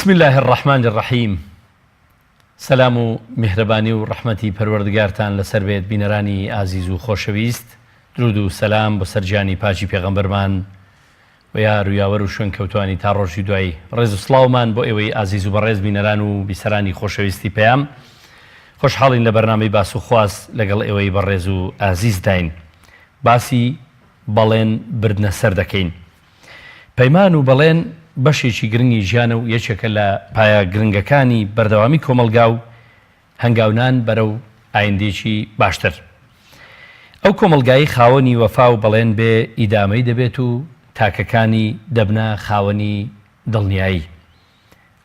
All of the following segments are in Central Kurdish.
بسم الله الرحمن الرحیم. سلام و میهرەبانی و ڕەحمەتی پەروەردگارتان لەسەر بێت بینەرانی ئازیز و خۆشەویست. درود و سەلام بۆ سەرجانی پاچی پێغەمبەرمان و یار و یاوەر و شوێن کەوتوانی تا ڕۆژی دوایی. ڕێز و سڵاومان بۆ ئێوەی ئازیز و بەڕێز بینەران و بیسەرانی خۆشەویستی پێیام. خۆشحاڵین لە بەرنامەی باس و خواست لەگەڵ ئێوەی بەڕێز و ئازیز داین. باسی بەڵێن بردنە سەر دەکەین. پەیمان و بەڵێن بەشێکی گرنگی ژیانە و یەکێکە لە پایە گرنگەکانی بەردەوامی کۆمەلگا و هەنگاونان بەرەو ئایندێکی باشتر. ئەو کۆمەلگایی خاوەنی وەفا و بەڵێن بێ ئیدامەی دەبێت و تاکەکانی دەبنە خاوەنی دڵنیایی.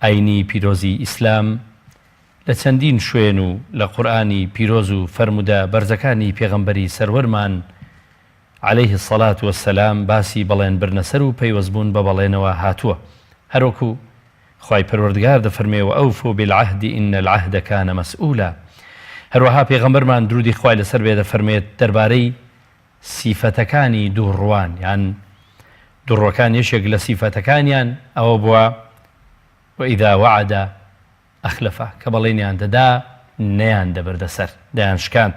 ئاینی پیرۆزی ئیسلام لە چەندین شوێن و لە قورئانی پیرۆز و فەرموودە بەرزەکانی پێغەمبەری سەروەرمان عليه الصلاة والسلام باسی بەڵێن برنەسەر و پەیوەستبوون بە بەڵێنەوە هاتووە. هەروەکو خوای پەروەردگار دەفەرمێ وأوفوا بالعهد إن العهد كان مسؤولا. هەروەها پێغەمبەرمان درودی خوای لەسەر بێ دەفەرمێت دەربارەی سیفەتەکانی دووڕوان، یان دووڕوەکان یەکێک لە سیفەتەکانیان ئەوە بووە وإذا وعد أخلف، کە بەڵێنیان دەدا نەیان دەبردە سەر، دەیان شکاند.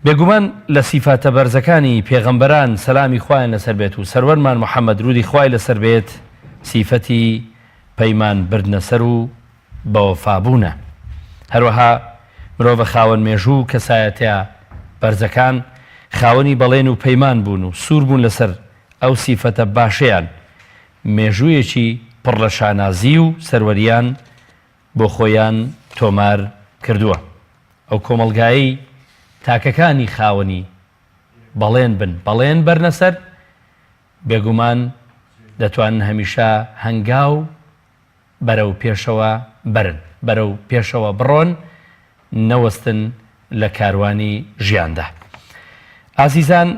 بێگومان لە سیفاتە بەرزەکانی پێغەمبەران سەلامی خوایان لەسەر بێت و سەروەرمان محەممەد درودی خوای لەسەر بێت سیفەتی پەیمان بردنە سەر و بەوەفابوونە. هەروەها مرۆڤ خاوەن مێژوو کەسایەتەیە بەرزەکان خاوەنی بەڵێن و پەیمان بوون و سوور بوون لەسەر ئەو سیفەتە باشەیان. مێژوویەکی پڕ لە شانازی و سەروەریان بۆ خۆیان تۆمار کردووە. ئەو کۆمەلگایی تاکەکانی خاوەنی بەڵێن بن، بەڵێن بەرنەسەر، بێگومان دەتوانن هەمیشە هەنگاو بەرەو پێشەوە برن، بەرەو پێشەوە بڕۆن، نەوەستن لە کاروانی ژیاندا. ئازیزان،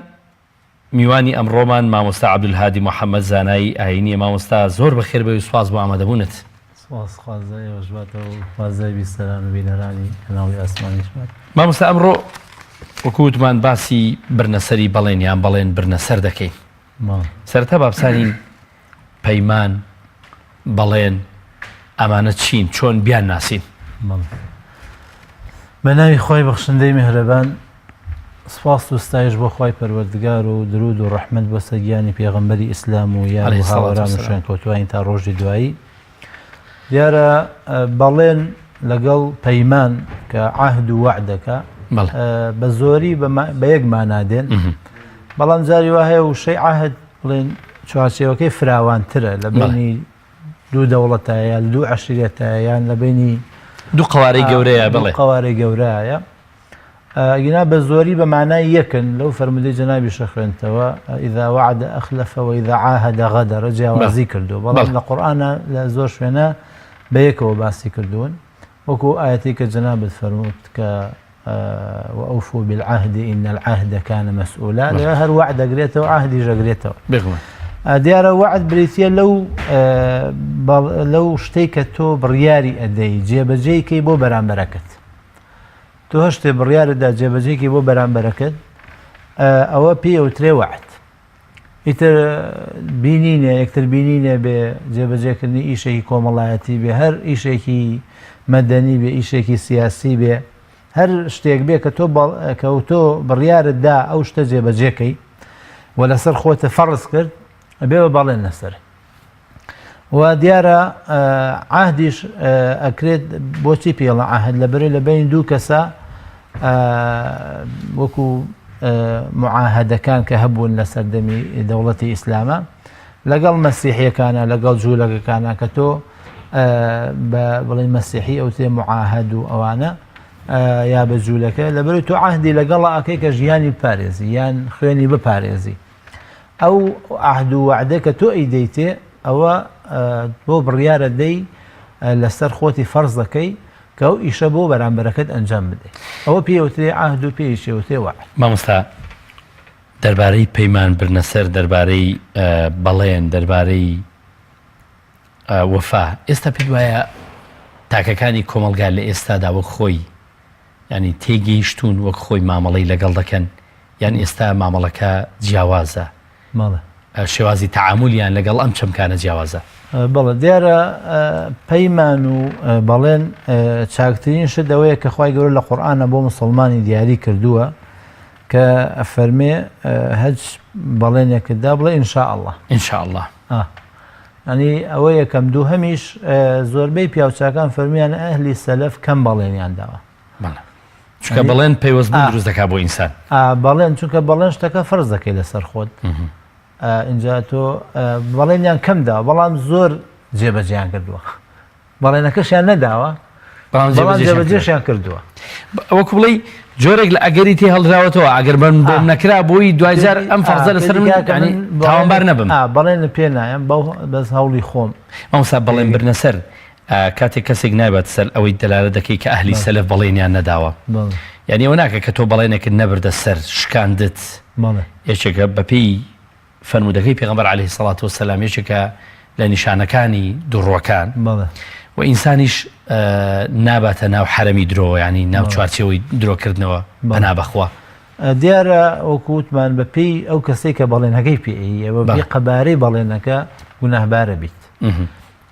میوانی ئەمڕۆمان مامۆستا عەبدولهادی محەممەد زانایی ئاینیە. مامۆستا زۆر بەخێر بێ و سوپاس بۆ ئامادەبوونت. سوپاسخوازای ئێوەشباتەوە و خوازای بیستەران و بینەرانی کەناڵی ئاسمانیشمان. مامۆستا ئەمڕۆ وەکووتمان باسی برنەسەری بەڵێنیان بەڵێن برنەسەر دەکەین. سەرەتا بابسانین پەیمان، بەڵێن، ئەمانە چین، چۆن بیان ناسین؟ بە ناوی خۆی بەخشندەی میهرەبان، سپاس و ستایش بۆ خوای پەروەردگار و درود و ڕەحمەت بۆ سەرگیانی پێغەمبەری ئیسلام و یار و هاوەران و شوێن کەوتووانی تا ڕۆژی دوایی. دیارە بەڵێن لەگەڵ پەیمان کە عەهد و وەعدەکە بە زۆری بە یەک مانادێن، بەڵام جاری وا هەیە وشەی عەهد بڵێن چوارچێوەکەی فراوانترە لە بینی دوو دەوڵەتایە، دوو عەشیرەتایە، یان لە بینی دوو قەوارەی گەورەیە، بڵێ قەوارەی گەورەیە. گینا بە زۆری بە مانای یەکن لەو فەرمودەی جەنابی شەخوێنتەوە إذا وعد أخلف وإذا عاهد غدر، جیاوازی کردو. بەڵام لە قورئانە لە زۆر شوێنە بە یەکەوە باسی کردوون، وەکو ئاەتی کە جەنابت فەرمووت کە وأوفوا بالعهد إن العهد كان مسؤولا، لە هەر وعد دەگرێتەوە عهدی ژەگرێتەوە. دیارە وعد بریتە لەو شتەی کە تۆ بڕیاری ئەدەی جێبەجێیکەی بۆ بەرامبەرەکەت. تۆ هەشتێ بڕیارەدا جێبەجێکی بۆ بەرامبەرەکەت، ئەوە پێوترێ وعد. ئیتر بینینە یەکتر بینینە بێ جێبەجێکردنی ئیشێکی کۆمەڵایەتی بێ، هەر ئیشێکی مەدەنی بێ، ئیشێکی سیاسی بێ، هەر شتێک بێ کە تۆ بڕیارتدا ئەو شتە جێبەجێکەی و لەسەر خۆتە فەرز کرد، بێ بە بەڵێن لەسەر. و دیارە عەهدیش ئەکرێت بۆچی پێڵە عەهد؟ لەبەرەوەی لە بین دوو کەسە وەکو معاهدەکان کە هەبوون لە سەردەمی دەوڵەتی ئیسلامە لەگەڵ مەسیحیەکانە، لەگەڵ جوولەکەکانە کە تۆ بڵێن مەسیحی ئەو تێ معاهد و ئەوانە یا بە جوولەکە، لەبەرەوەی تۆ عەهدی لەگەڵە ئەکەی کە ژیانی بپارێزی یان خوێنی بپارێزی. ئەو عەهد و وەعدە کە تۆ ئەیدەیتێ ئەوە بۆ بڕیارە دەی لەسەر خۆتی فەرز دەکەی کە ئەو ئیشە بۆ بەرامبەرەکەت ئەنجام بدەیت. ئەوە پێوترێ عەهد و پێوترێ وەعد. مامۆستا دەربارەی پەیمان بردنەسەر، دەربارەی بەڵێن، دەربارەی وەفا، ئێستا پێت وایە تاکەکانی کۆمەلگا لە ئێستادا وەک خۆی ینی تێگەیشتون وەک خۆی مامەڵەی لەگەڵ دەکەن، یان ئێستا مامەڵەکە جیاوازە؟ شێوازی تەعامولیان لەگەڵ ئەم چەمکانە جیاوازە. بەڵێ دیارە پەیمان و بەڵێن چاکترین شت ئەوەیە کە خوای گەورە لە قورئانە بۆ مسلمانی دیاری کردووە کە فەرمێ هەچ بەڵێنێکتدا بڵێ ئینشاء الله. ئینشاء الله. ئەنی ئەوە یەکەم دووهەمیش زۆربەی پیاوچاکان فەرمیان ئەهلی سەلەف کەم بەڵێنیان داوە. چونکە بەڵێن پەیوەستبوون دروست دەکات بۆ ئینسان. بەڵێن چونکە بەڵێن شتەکە فەرز دەکەی لەسەر خۆت. اینجا تۆ بەڵێنیان کەم داوە بەڵام زۆر جێبەجێیان کردووە. بەڵێنەکەشیان نەداوە بەڵام جێبەجێشیان کردووە. وەکو بڵێ جۆرێک لە ئەگەری تێ هەڵدراوەتەوە ئەگەر بم بۆم نەکرا بۆی دوایجار ئەم فەرزە لەسەر من تاوانبار نەبم. بەڵێن پێ نایەم بەس هەوڵی خۆم. مامۆستا بەڵێن برنە سەر کاتێک کەسێک نایبێت سەر ئەوەی دەلالە دەکەی کە ئەهلی سەلەف بەڵێنیان نەداوە. یعنی ئەوە ناکە کە تۆ بەڵێنێکت نەبردە سەر شکاندت یەکێکە بەپێی فەرمودەکەی پێغەمبەر عەلەیهی سەڵات وەسەلام یەکێکە لە نیشانەکانی دووڕوەکان و ئینسانیش ناباتە ناو حرەمی درۆ ینی ناو چوارچێوەی درۆکردنەوە بەنا بەخوا. دیارە وەکووتمان بەپێی ئەو کەسێک کە بەڵێنەکەی پێی ئەوە بێ قەبارەی بەڵێنەکە گوناهبارە بیت.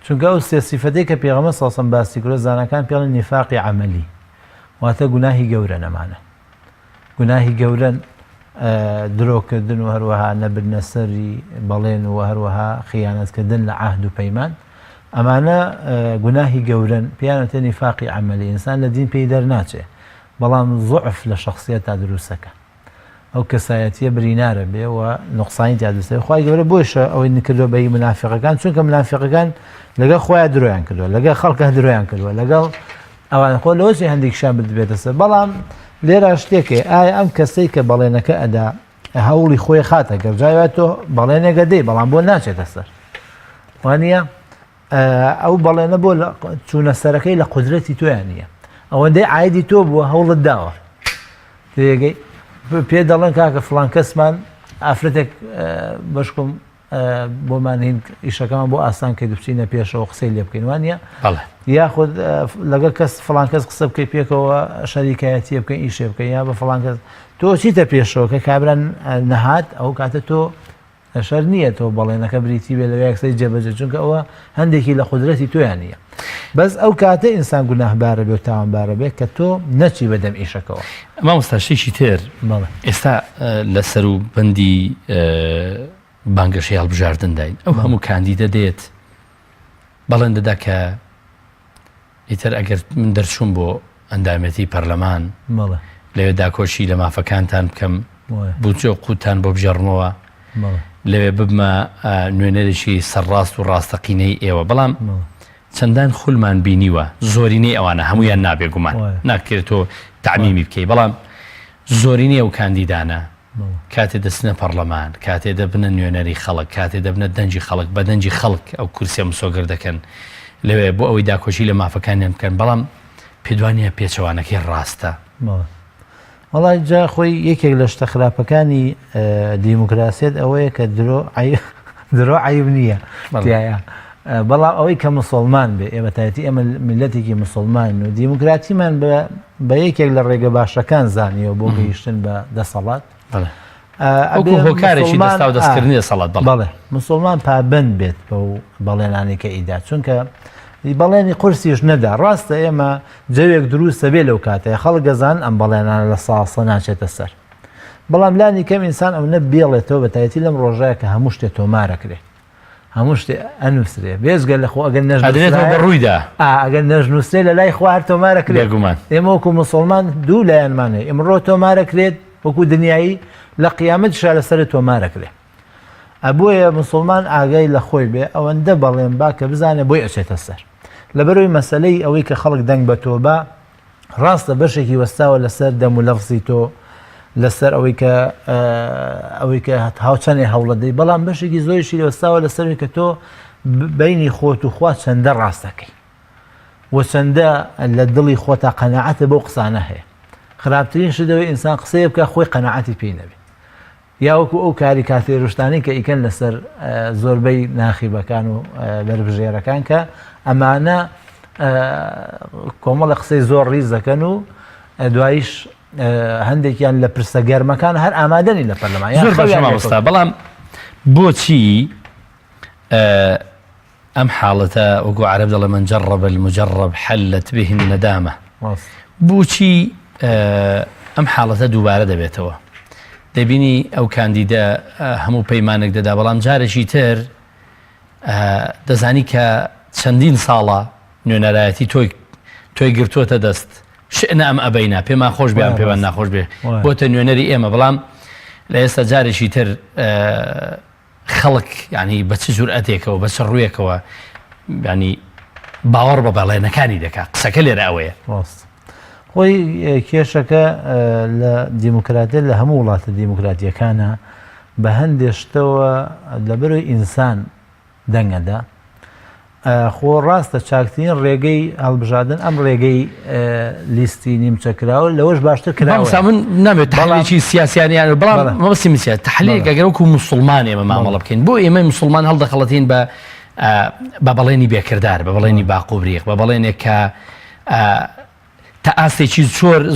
چونکە ئەو سێ سیفەتەی کە پێغەمبەر سەڵسەڵام باسی کردووە زانەکان پێڵێن نیفاقی عەمەلی واتە گوناهی گەورە نەمانە. گوناهی گەورەن درۆکردن و هەروەها نەبردنە سەری بەڵێن و هەروەها خیانەتکردن لە عەهد و پەیمان ئەمانە گوناهی گەورەن پێیانەوتە نیفاقی عەمەلی. ئینسان لە دین پێی دەرناچێ بەڵام زوعف لە شەخسیەتە دروستەکە ئەو کەسایەتیە برینارە بێ و نوقسانی تیا دروستە. خوای گەورە بۆشە ئەوەی نکردووە بەی منافقەکان چونکە منافقەکان لەگەڵ خۆیان درۆیان کردووە لەگەڵ خەڵکە درۆیان کردووە لەگەڵ ئەوان خۆ لەوەی هەندێکشان بێتە سەر. بەڵام لێرە شتێکێ ئایا ئەم کەسەی کە بەڵێنەکە ئەدا هەوڵی خۆی خاتە گەرجاوات تۆ بەڵێنێکە دەی بەڵام بۆ ناچێتە سەر وانە ئەو بەڵێنە بۆ چوونە سەرەکەی لە قودرەتی تۆیان نییە ئەوەندەی عایدی تۆ بووە هەوڵت داوە تێگەی پێ دەڵێن کاکە فڵان کەسمان ئافرەتێک بەشکم بۆمان هین ئیشەکەمان بۆ ئاسان کە دوچینە پێشەوە قسەی لێ بکەین وانە یاخود لەگەڵ کەس فڵان کەس قسە بکەی پێکەوە شەریکایەتی بکەین ئیشێ بکەین یا بە فڵان کەس تۆ چیتە پێشەوە کە کابران نەهات ئەو کاتە تۆ شەر نییە تۆ بەڵێنەکە بریتی بێ لەوەی قسەی جێبەجێ چونکە ئەوە هەندێکی لە قودرەتی تۆیان نییە. بەس ئەو کاتە ئینسان گوناهبارە بێ و تاوانبارە بێ کە تۆ نەچی بەدەم ئیشەکەەوە. مامۆستا شتێکی تر ئێستا لەسەر و بەندی بانگەشەی هەڵبژاردن داین ئەو هەموو کاندیدە دێت بەڵێن دەدا کە ئیتر ئەگەر من دەرچوون بۆ ئەندامەتی پەرلەمان لەوێ داکۆشی لە مافەکانتان بکەم بوجێ قوتان بۆ بژێڕنەوە لەوێ ببمە نوێنەرێکی سەرڕاست و ڕاستەقینەی ئێوە بەڵام چەندان خولمان بینیوە زۆرینەی ئەوانە هەمویان نابێ گومان ناکرێت تۆ تعمیمی بکەی بەڵام زۆرینەی ئەو کاندیدانە کاتێ دەستنە پەرلەمان کاتێ دەبنە نوێنەری خەڵک کاتێ دەبنە دەنجی خەڵک بە دەنجی خەڵک ئەو کورسیە مسۆگەر دەکەن لەوێ بۆ ئەوەی داکۆشی لە مافەکانیان بکەن بەڵام پێدوانیە پێچەوانەکەی ڕاستە. وەڵای جا خۆی یەکێک لە شتە خراپەکانی دیموکراسیت ئەوەیە کە درۆ عیب نییە تایە بەڵام ئەوەی کە مسلمان بێ ئێمەتایەتی ئەمە میلەتێکی مسلمان و دیموکراتیمان بە یەکێک لە ڕێگە باشەکان زانیەوە بۆ گەیشتن بە دەسەڵات هۆکارێکی دەستا و دەستکردنی دەسەڵات بەڵێ مسلمان پابند بێت بە بەڵێنانی کە ئیدا چونکە بەڵێنی قورسیش نەدا ڕاستە ئێمە جەوێک دروستە بێ لەو کاتەیە خەڵک گەزان ئەم بەڵێنانە لە ساسە ناچێتە سەر بەڵام لانی کەم ئینسان ئەو نە بێڵێتەوە بەتایەتی لەم ڕۆژەیە کە هەموو شتێ تۆمارەکرێ هەموو شتێ ئەنووسرێ بێزگە لە خۆ ئەگەر ڕوویدا ئەگەر نەژنووسێ لە لای خوار تۆمارەکرێت گومان ئێمە وەکو مسلمان دوو لایەنمانێ ئمڕۆ تۆمارەکرێت وەکو دنیایی لە قیامەتیشا لەسەر تۆمارەکرێ ئەبوویە مسلمان ئاگای لە خۆی بێ ئەوەندە بەڵێن با کە بزانێ بۆی ئەچێتە سەر لەبەرەوەی مەسەلەی ئەوەی کە خەڵک دەنگ بە تۆ بە ڕاستە بەشێکی وەستاوە لەسەر دەم و لەفزی تۆ لەسەر ئەوەی کە هاوچەنێ هەوڵەدەی بەڵام بەشێکی زۆریشی وەستاوە لەسەروی کە تۆ بینی خۆت و خوا چەندە ڕاستەکەی و چەندە لە دڵی خۆتا قەناعەتە بەو قسانە هەیە خراپترین شدەوەی ئینسان قسەیە بکە خۆی قەناعەتی پێی نەبێت یا وەکو ئەو کاری کاتێڕشتانی کە ئیکەن لەسەر زۆربەی ناخیبەکان و بەربژێرەکان کە ئەمانە کۆمەڵە قسەی زۆر ڕیز دەکەن و دواییش هەندێکیان لە پرسە گەرمەکان هەر ئامادەنی لە پەرلەمان زۆر باشە مامۆستا بەڵام بۆچی ئەم حاڵەتە وەکو عەرەب دەڵێ من جەڕەبە المجەڕەب حەلەت به النەدامە بۆچی ئەم حاڵەتە دووبارە دەبێتەوە دەبینی ئەو کاندیدە هەموو پەیمانێک دەدا بەڵام جارێکی تر دەزانی کە چەندین ساڵە نوێنەرایەتی تۆی گرتووەتە دەست شئنا ئەم ئەبەینا پێمان خۆش بێ ئەم پێمان ناخۆش بێ بۆتە نوێنەری ئێمە بەڵام لە ئێستا جارێکی تر خەڵک ینی بە چ جورئەتێکەوە بە چ ڕوویەکەوە ینی باوەڕ بە بەڵێنەکانی دەکات قسەکە لێرە ئەوەیە خۆی کێشەکە لە دیموکراتیە لە هەموو وڵاتە دیموکراتیەکانە بە هەندێک شتەوە لەبەرەوەی ئینسان دەنگەدا خۆ ڕاستە چاکترین ڕێگەی هەڵبژاردن ئەم ڕێگەی لیستی نیمچەکراوە لەوەش باشتر کراوە من نامێت تەحلیلێکی سیاسیانیان بەڵام مەبەستی مسیات تەحلیلێک ئەگەر وەکو موسڵمان ئێمە مامەڵە بکەین بۆ ئێمە موسڵمان هەڵدەخەڵەتین بە بەڵێنی بێکردار بە بەڵێنی باقوبریق بە بەڵێنێک کە تا ئاستێکی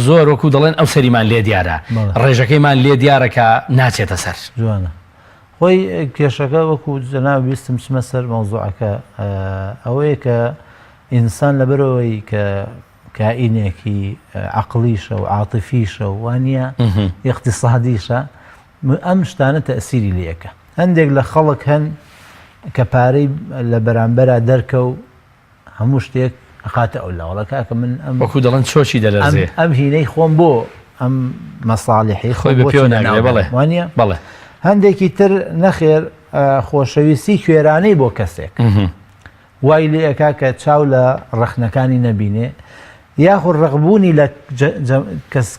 زۆر وەکو دەڵێن ئەو سەریمان لێ دیارە ڕێژەکەیمان لێ دیارە کە ناچێتە سەر جوانە خۆی کێشەکە وەکو جەناب ویستم چمە سەر مەوزوعەکە ئەوەیە کە ئینسان لەبەرەوەی کە کائینێکی عەقلیشە و عاتیفیشە و وانە اقتصادیشە ئەم شتانە تەئسیری لێەکە هەندێک لە خەڵک هەن کە پارەی لە بەرامبەرە دەرکە و هەموو شتێک ئەخاتە ئەو لاوەڵە کاکە من وەکو دەڵێن چۆچی دەلەرزێ ئەم هینەی خۆم بۆ ئەم مەساڵحی خۆی بە پێوە ناگرێ وانە بەڵێ هەندێکی تر نەخێر خۆشەویستی کوێرانەی بۆ کەسێک وای لێ ئەکا کە چاو لە ڕەخنەکانی نەبینێ یاخود ڕەغبوونی لە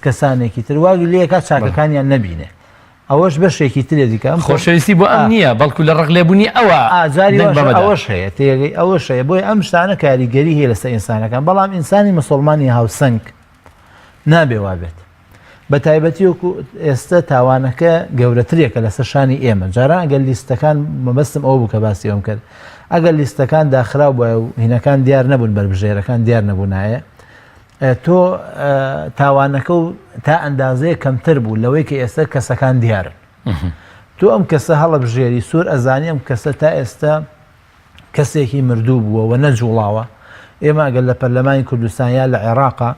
کەسانێکی تر وای لێ ئەکا چاکەکانیان نەبینێ ئەوەش بەشێکی ترێ دیکە خۆشەویستی بۆ ئەم نییە بەڵکو لە ڕەغلێبوونی ئەوە ئەوەش هەیە تێگەی ئەوەش هەیە بۆی ئەم شتانە کاریگەری هەیە لەسەر ئینسانەکان بەڵام ئینسانی مسڵمانی هاوسەنگ نابێ وابێت بە تایبەتی وەکو ئێستا تاوانەکە گەورەترێکە لەسەر شانی ئێمە جاران ئەگەر لیستەکان مەبەستم ئەو بوو کە باسی ئەوم کرد ئەگەر لیستەکان داخراو بووە و هینەکان دیار نەبوون بربژێرەکان دیار نەبوونایە تۆ تاوانەکە و تا ئەندازەیە کەمتر بوو لەوەی کە ئێستا کەسەکان دیارن تۆ ئەم کەسە هەڵەبژێری سوور ئەزانی ئەم کەسە تا ئێستا کەسێکی مردوو بووە و نەجوڵاوە ئێمە ئەگەر لە پەرلەمانی کوردستان یا لە عێراقا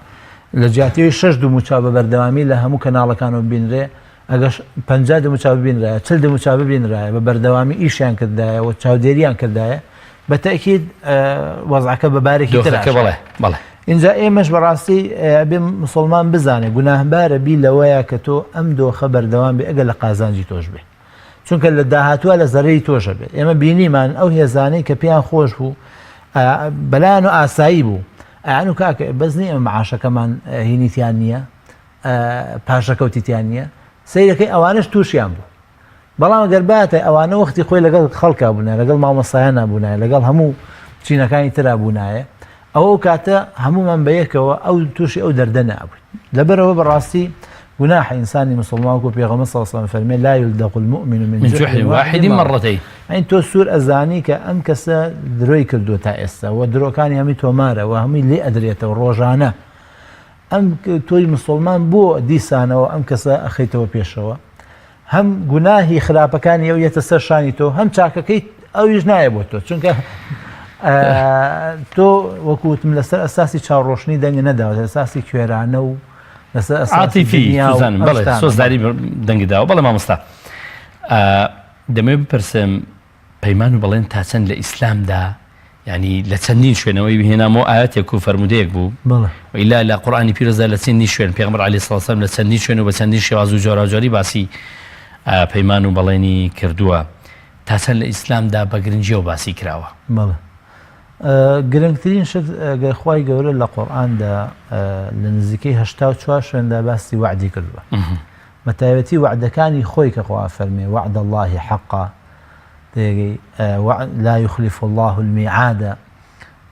لە جیاتیەوەی 6 دوموچاو بە بەردەوامی لە هەموو کەناڵەکانەوە بینرێ ئەگەر 50 دوموچاو ببینرایە 40 دوموچاو ببینرایە بە بەردەوامی ئیشیان کردایە و چاودێریان کردایە بە تەئکید وەزعەکە بەبارێکی ترەکە بەڵێ اینجا ئێمەش بەڕاستی بێ مسلمان بزانێ گوناهبارە بی لەوەیە کە تۆ ئەم دۆخە بەردەوام بێ ئەگەر لە قازانجی تۆش بێ چونکە لە داهاتووە لە زەرەی تۆشە بێت ئێمە بینیمان ئەو هێزانەی کە پێیان خۆش بوو بەلایەن و ئاسایی بوو ئەیان و کاکە بەزنی ئەمە معاشەکەمان هینیتیان نییە پاشەکەوتیتیان نییە سەیرەکەی ئەوانش تووشیان بوو بەڵام گەرباتە ئەوانە وەختی خۆی لەگەڵ خەڵکا بوونە لەگەڵ مامۆسایان نبوونایە لەگەڵ هەموو چینەکانی ترا بوونایە ئەوە کاتە هەمومان بەیەکەوە ئەو تووشی ئەو دەردە نابووین لەبەرەوە بەڕاستی گوناح ئینسانی مسلمان و پێغەمبەر صلی الله علیه و سلم فەرمێ لا يلدغ المؤمن من جحر واحد مرتين ئەین تۆ سوور ئەزانی کە ئەم کەسە درۆی کردووە تا ئێستا و درۆکانی هەمی تۆمارە و هەمووی لێ ئەدرێتەوە ڕۆژانە ئەم تۆی مسلمان بۆ دیسانەوە ئەم کەسە ئەخەیتەوە پێشەوە هەم گوناهی خراپەکانی ئەو یەتە سەر شانی تۆ هەم چاکەکەی ئەویش نایە بۆ تۆ چونکە تۆ وەکوتم لەسەر ئەساسی چاوڕۆشنی دەنگ نەداوە ئەساسی کوێرانە و عاتیفی بەڵێ سۆزداری دەنگداوە بەڵێ مامۆستا دەمێ بپرسم پەیمان و بەڵێن تا چەند لە ئیسلامدا ینی لە چەندین شوێنەوەی بهێنامەوە ئاەتێک و فەرمودەیەک بوو وئیلا لە قورئانی پیرۆزە لە چەندین شوێن پێغەمبەر عەلەیهی سڵاو وسەلام لە چەندین شوێن و بە چەندین شێواز و جۆراوجۆری باسی پەیمان و بەڵێنی کردووە تا چەند لە ئیسلامدا بە گرنگیەوە باسی کراوە گرنگترین شت خوای گەورە لە قورئاندا لە نزیکەی 84 شوێندا باسی وعدی کردووە بە تایبەتی وعدەکانی خۆی کە خوا فەرمێ وعد الله حقا لا يخلف الله الميعاد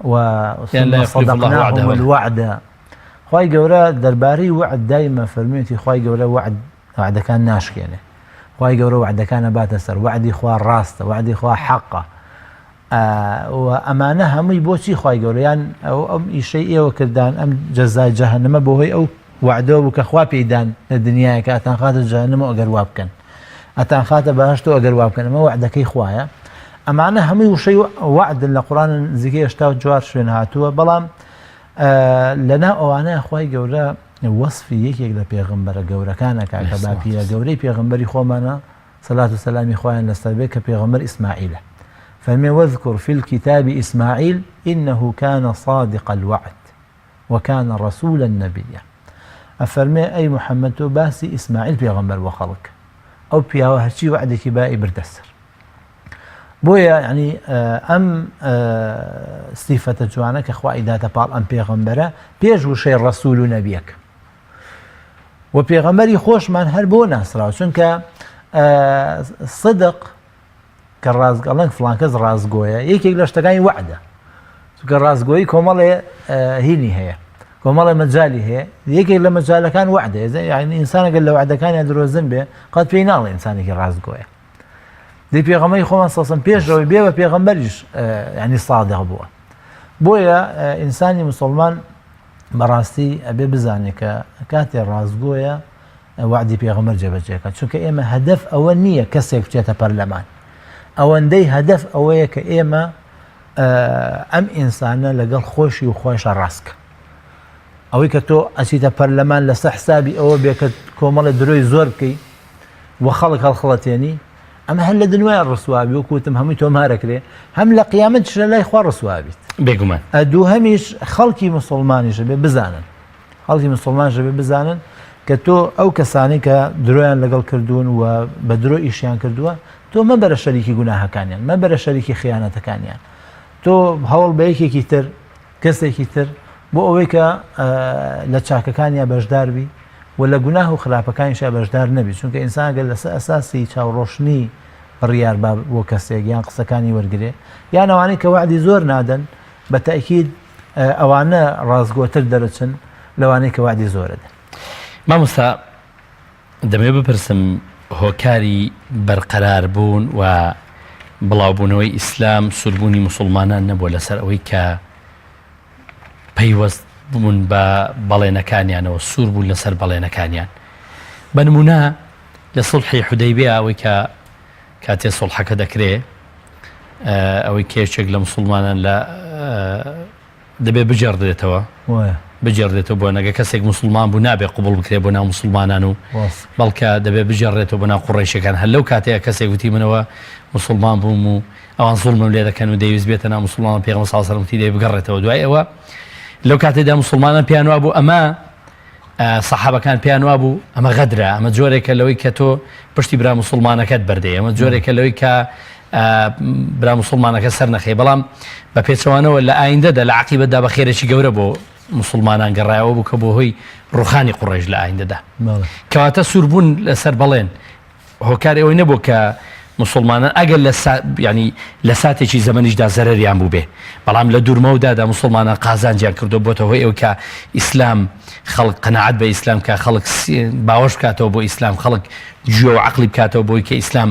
وثم صدقناهم الوعد خوای گەورە دەربارەی وعد دایمە فەرمێتی خوای گەورە وعدەکان ناشکێنێ خوای گەورە وعدەکانە باتە سەر وعدی خوا ڕاستە وعدی خوا حەقە و ئەمانە هەمووی بۆچی خوای گەورە یان ئەم ئیشەی ئێوە کردان ئەم جەزای جەهەنەمە بۆ هۆی ئەو وعدەوە بوو کە خوا پێیدان لە دنیای کاتان خاتە جەهەنەمەوە ئەگەر وا بکەن ئەتان خاتە بەهشت و ئەگەر وا بکەنەوە وعدەکەی خوایە ئەمانە هەمووی وشەی وعدن لە قورآن نزیکەی 84 شوێن هاتووە بەڵام لەنا ئەوانەیە خوای گەورە وەصفی یەکێک لە پێغەمبەرە گەورەکانەکە کە باپیرە گەورەی پێغەمبەری خۆمانە سەلات و سەلامی خوایان لەسەر بێت کە پێغەمبەر ئیسماعیلە فەرمێ واذكر في الكتاب إسماعيل إنه كان صادق الوعد وكان رسولا نبيا أفرمي أي محمد باسي إسماعيل بيغمبر وخلق أو بيها هرشي وعدك بائي بردسر بويا يعني أم صفة جوانك أخوائي داتا بال أم بيغمبرة بيجو شيء رسول نبيك وبيغمبري خوش من هربو ناسرا چونك صدق كالرازق فلان كز رازقويا يكيك لاشتغاني وعده كالرازقوي كومالي هيني هي كومالي مجالي هي يكيك لمجال كان وعده يعني إنسان قال له وعده كان يدرو الزنبه قد فينال إنسان كالرازقويا دي بيغمبري خوما صاصا بيش روي بيه بيغمبريش يعني صادق بويا إنساني مسلمان براستي أبي بزاني كاتي الرازقويا وعدي بيغمبر جبجيكا چونك إما هدف أولنية كسيك بجيتا برلمان ئەوەندەی هەدەف ئەوەیە کە ئێمە ئەم ئینسانە لەگەڵ خۆشی و خۆشە ڕاستکە ئەوەی کە تۆ ئەچیتە پەرلەمان لەسەر حسابی ئەوە بێکە کۆمەڵە درۆی زۆر بکەی وە خەڵک هەڵخەڵەتێنی ئەمە هەر لە دنیای ڕسوابی وەکوتم هەمووی تۆمارەکرێ هەم لە قیامەتیش لە لای خوا ڕسوابیت بێگومان دوو هەمیش خەڵکی مسلمانیشە بێ بزانن خەڵکی مسلمانشە بێ بزانن کە تۆ ئەو کەسانی کە درۆیان لەگەڵ کردوون و بە درۆ ئیشیان کردووە تۆ مەبەرە شەریکی گوناهەکانیان مەبەرە شەریکی خیانەتەکانیان تۆ هەوڵ بە یەکێکی تر کەسێکی تر بۆ ئەوەی کە لە چاکەکانیان بەشدار بی و لە گوناه و خراپەکانیشا بەشدار نەبی چونکە ئینسانگە لەسەر ئەساسی چاوڕۆشنی بڕیار بۆ کەسێک یان قسەکانی وەرگێ یان ئەوانەی کە وعدی زۆر نادەن بە تەئکید ئەوانە ڕازگۆتر دەرەچن لەوانەی کە وعدی زۆرەدەن مامۆستا دەمێ بپرسم هۆکاری بەرقەرار بوون و بڵاوبوونەوەی ئیسلام سوربوونی مسلمانان نەبووە لەسەر ئەوەی کە پەیوەست بوون بە بەڵێنەکانیانەوە سوور بوون لەسەر بەڵێنەکانیان بە نمونە لە سڵحی حودەیبیە ئەوەی کە کاتێ سڵحەکە دەکرێ ئەوەی کێشێک لە مسلمانان لە دەبێ بجێڕدرێتەوە بجێڕێتەوە بۆ نەگە کەسێک مسلمان بوو نابێ قوبڵ بکرێ بۆ ناو مسلمانان و بەڵکە دەبێ بجێڕێتەوە بۆ ناو قوڕیشەکان هەر لەو کاتەیە کەسێک وتی منەوە مسلمان بووم و ئەوان زوڵمم لێ دەکەن و دەویست بێتە ناو مسلمانان پێغەمبەر صلی الله علیه و سلم دەبێ بگەڕێتەوە دوای ئەوە لەو کاتێدا مسلمانان پێیان وا بوو ئەمە سەحابەکان پێیان وا بوو ئەمە غەدرە ئەمە جۆرێکە لەوەی کە تۆ پشتی برا مسلمانەکەت بەردەیە ئەمە جۆرێکە لەوەی کە برا مسلمانەکە سەر نەخێ بەڵام بە پێچەوانەوە لە ئایندەدا لە عەقیبەتدا بە خێرێکی گەورە بۆ مسلمانان گەڕایەوە بوو کە بۆ هۆی ڕوخانی قوڕیش لە ئایندەدا کەواتە سووربوون لەسەر بەڵێن هۆکار ئەوەی نەبوو کە مسلمانان ئەگەر ینی لە ساتێکی زەمەنیشدا زەرەریان بوو بێ بەڵام لە دوورمەودادا مسلمانان قازانجیان کردو بۆتە هۆی ئەو کە ئیسلام خەڵک قەنەعەت بە ئیسلام کە خەڵک باوەش بکاتەوە بۆ ئیسلام خەڵک گوێ و عەقڵی بکاتەوە بۆی کە ئیسلام